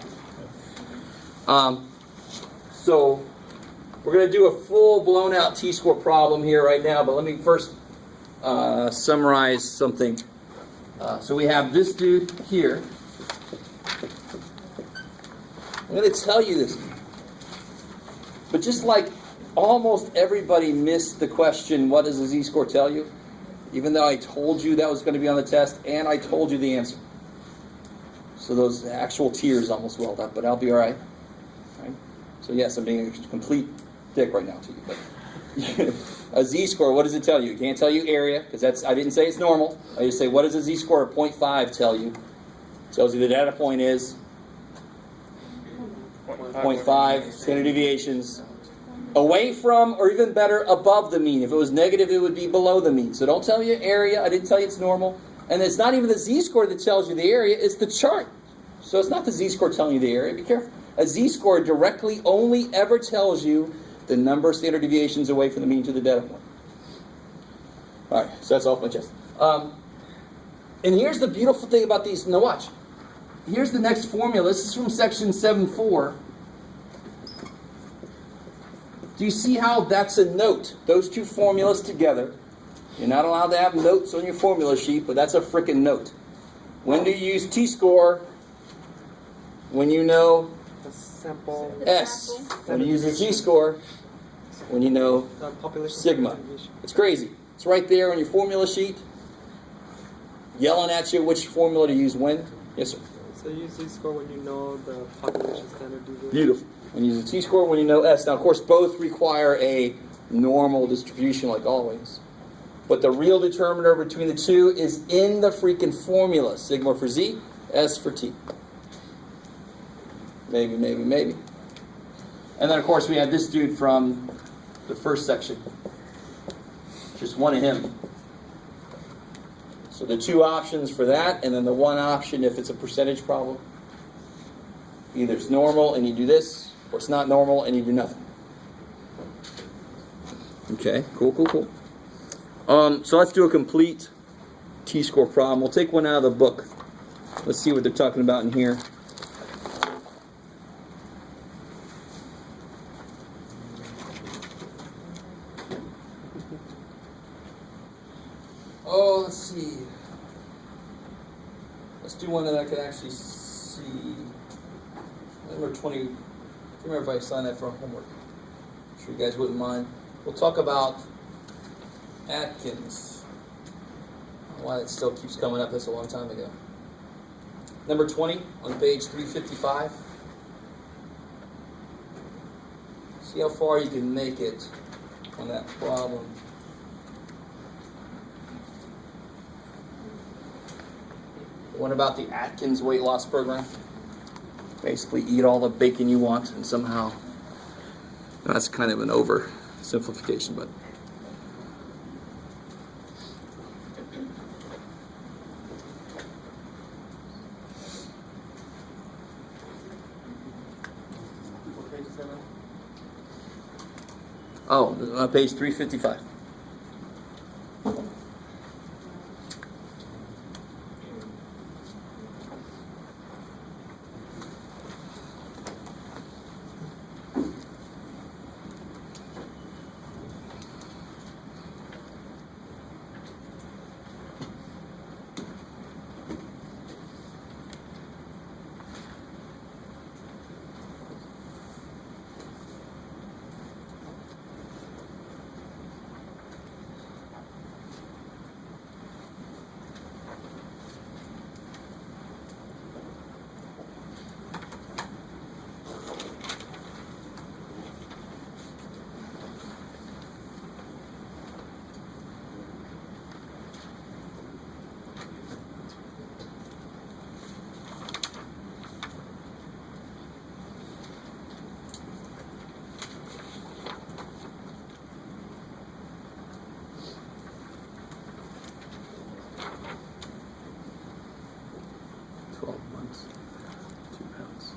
So we're going to do a full blown out t-score problem here right now, but let me first summarize something. So we have this dude here. I'm going to tell you this. But just like almost everybody missed the question, what does a z-score tell you? Even though I told you that was going to be on the test, and I told you the answer. So those actual tears almost welled up, but I'll be all right. Right? So yes, I'm being a complete dick right now to you. But a z-score, what does it tell you? It can't tell you area, because I didn't say it's normal. I just say, what does a z-score of 0.5 tell you? It tells you the data point is 0.5 standard deviations away from, or even better, above the mean. If it was negative, it would be below the mean. So don't tell you area. I didn't tell you it's normal. And it's not even the z-score that tells you the area. It's the chart. So it's not the z-score telling you the area. Be careful. A z-score directly only ever tells you the number of standard deviations away from the mean to the data point. All right, so that's off my chest. And here's the beautiful thing about these. Now watch. Here's the next formula. This is from section 7.4. Do you see how that's a note? Those two formulas together. You're not allowed to have notes on your formula sheet, but that's a frickin' note. When do you use t-score? When you know The sample. S. When you use a z-score? When you know Population. sigma. It's crazy. It's right there on your formula sheet. Yelling at you which formula to use when. Yes, sir. So you use z-score when you know the population standard deviation. Beautiful. When you use a t-score, when you know S. Now, of course, both require a normal distribution like always. But the real determiner between the two is in the freaking formula. Sigma for Z, S for T. Maybe, maybe, maybe. And then, of course, we had this dude from the first section. Just one of him. So the two options for that, and then the one option if it's a percentage problem. Either it's normal and you do this, or it's not normal and you do nothing. Okay, cool, cool, cool. So let's do a complete t-score problem. We'll take one out of the book. Let's see what they're talking about in here. Oh, let's see. Let's do one that I can actually see. Number 20. I can't remember if I signed that for homework. I'm sure you guys wouldn't mind. We'll talk about Atkins. I don't know why it still keeps coming up. That's a long time ago. Number 20 on page 355. See how far you can make it on that problem. What about the Atkins weight loss program? Basically, eat all the bacon you want, and somehow that's kind of an oversimplification, but. Oh, page 355. pounds. 2 pounds.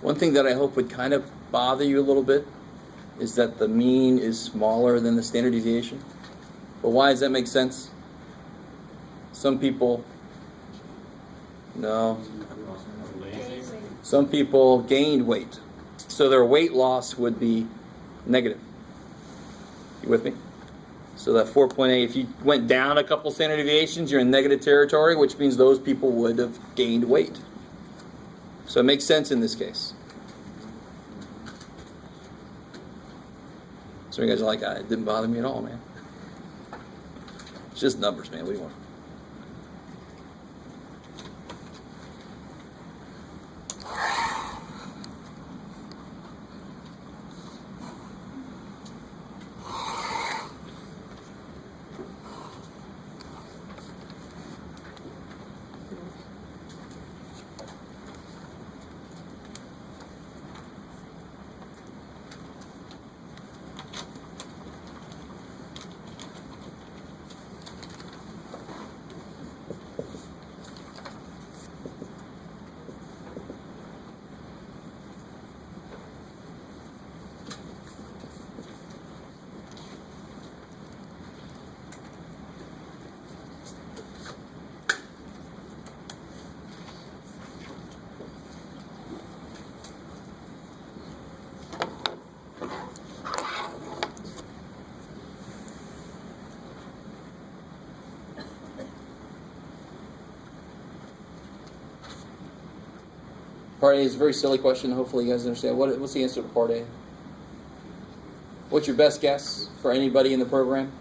One thing that I hope would kind of bother you a little bit is that the mean is smaller than the standard deviation. But why does that make sense? Some people, no. Some people gained weight. So their weight loss would be negative. You with me? So that 4.8, if you went down a couple standard deviations, you're in negative territory, which means those people would have gained weight. So it makes sense in this case. So you guys are like, it didn't bother me at all, man. It's just numbers, man. What do you want? Part A is a very silly question. Hopefully you guys understand. What's the answer to part A? What's your best guess for anybody in the program?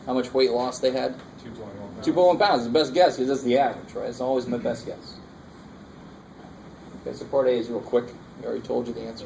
How much weight loss they had? 2.1 pounds. 2.1 pounds is the best guess because that's the average, right? It's always my best guess. Okay, so part A is real quick. I already told you the answer.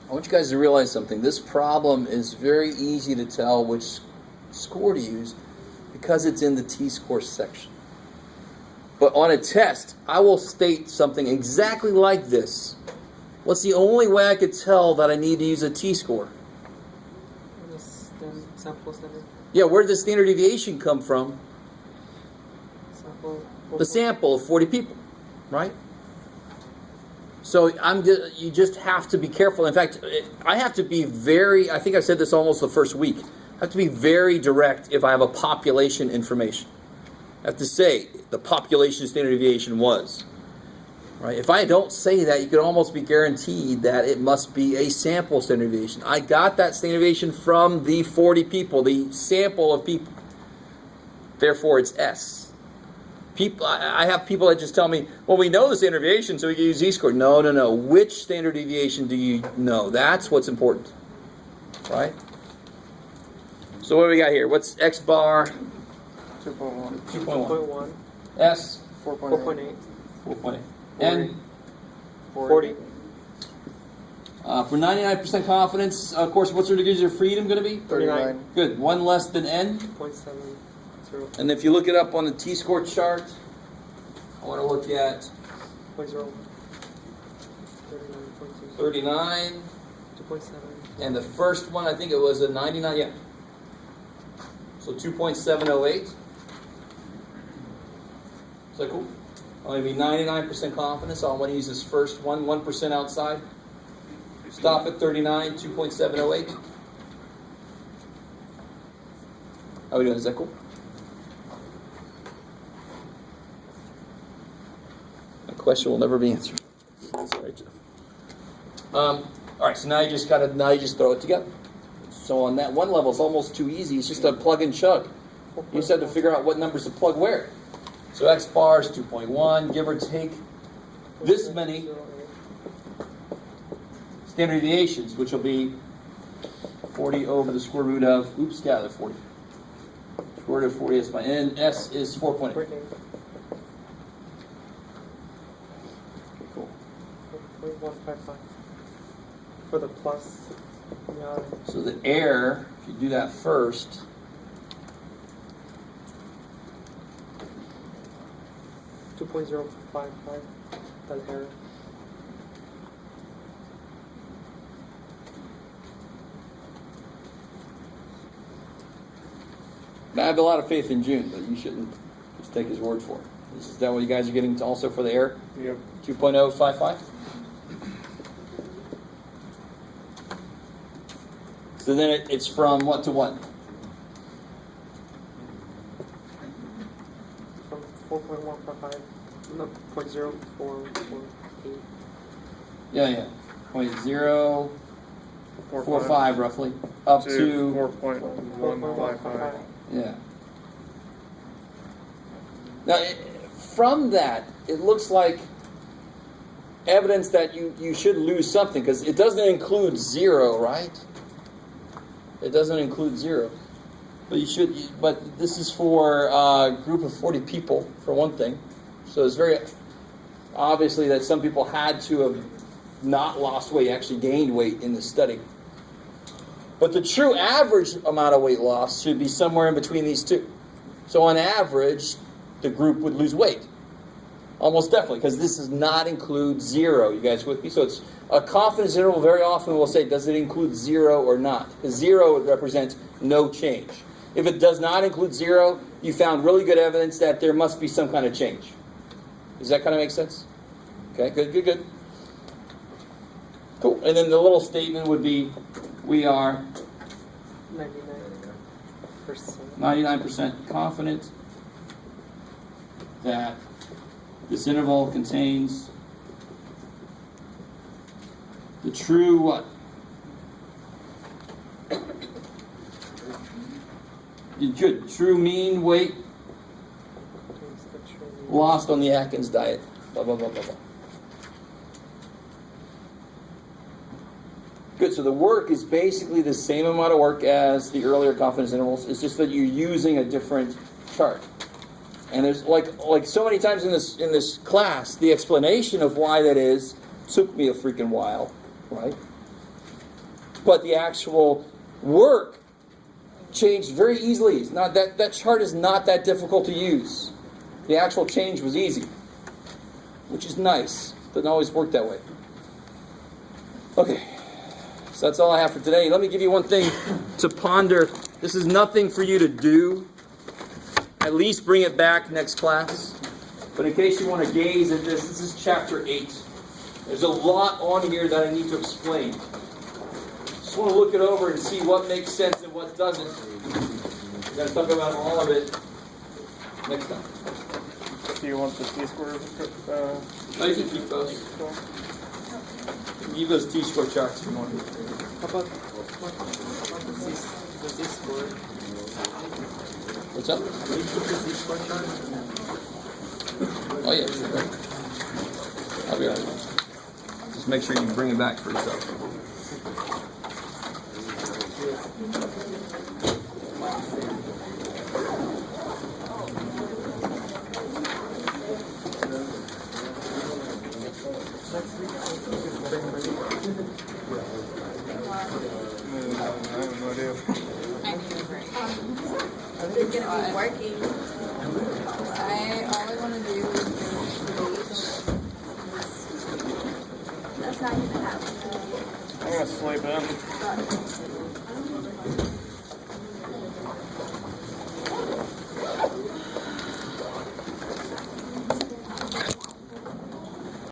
I want you guys to realize something. This problem is very easy to tell which score to use because it's in the T-score section. But on a test, I will state something exactly like this. What's the only way I could tell that I need to use a T-score? Sample center. Yeah, where did the standard deviation come from? Sample. The sample of 40 people, right? So you just have to be careful. In fact, I have to be very, I think I said this almost the first week, I have to be very direct if I have a population information. I have to say the population standard deviation was. Right? If I don't say that, you can almost be guaranteed that it must be a sample standard deviation. I got that standard deviation from the 40 people, the sample of people. Therefore, it's S. People, I have people that just tell me, well, we know the standard deviation, so we can use Z-score. No. Which standard deviation do you know? That's what's important. Right? So what do we got here? What's X bar? 2.1. 2.1. S? 4.8. 4.8. N? 40. For 99% confidence, of course, what's our degrees of freedom going to be? 39. Good. One less than N? 0.7. 0.0. And if you look it up on the T-score chart, I want to look at 0.0. 39.2. 39, 2.7. and the first one, I think it was a 99, yeah. So 2.708. Is that cool? I want to be 99% confident, so I want to use this first one, 1% outside. Stop at 39, 2.708. How are we doing? Is that cool? My question will never be answered. Sorry, Jeff. All right, so now you just throw it together. So on that one level, it's almost too easy. It's just a plug and chug. You just have to figure out what numbers to plug where. So x bar is 2.1, give or take this many standard deviations, which will be 40 over the square root of, square root of 40 is my n, s is 4.8. Okay, cool. 4.155 for the plus. Yeah. So the error, if you do that first, .055. That error. now I have a lot of faith in June, but you shouldn't just take his word for it. Is that what you guys are getting also for the error? Yep. 2.055? So then it's from what to what? From 4.155. No, 0.0448. Yeah. 0.045 roughly. Up to 4.155. yeah. Now, from that, it looks like evidence that you should lose something, because it doesn't include 0, right? It doesn't include 0. But but this is for a group of 40 people, for one thing. So it's very obviously that some people had to have not lost weight, actually gained weight in this study. But the true average amount of weight loss should be somewhere in between these two. So on average, the group would lose weight. Almost definitely, because this does not include 0. You guys with me? So it's a confidence interval. Very often we'll say, does it include 0 or not? Because 0 would represent no change. If it does not include 0, you found really good evidence that there must be some kind of change. Does that kind of make sense? Okay, good. Cool. And then the little statement would be, we are 99% confident that this interval contains the true what? Good. True mean weight lost on the Atkins diet. Blah, blah, blah, blah, blah. Good, so the work is basically the same amount of work as the earlier confidence intervals. It's just that you're using a different chart. And there's like so many times in this class, the explanation of why that is took me a freaking while, right? But the actual work changed very easily. It's not that chart is not that difficult to use. The actual change was easy, which is nice. Doesn't always work that way. Okay, so that's all I have for today. Let me give you one thing to ponder. This is nothing for you to do. At least bring it back next class. But in case you want to gaze at this is chapter 8. There's a lot on here that I need to explain. Just want to look it over and see what makes sense and what doesn't. We're going to talk about all of it next time. Do you want the T-square? No, you can keep those. Leave those T-square charts if you want. How about the Z-score? What's up? Can you keep the Z-score chart? Oh yeah, sure. I'll be right. Just make sure you bring it back for yourself. I have no idea. I think gonna be working. All I want to do is go to the beach. That's not gonna happen. I'm gonna sleep in. But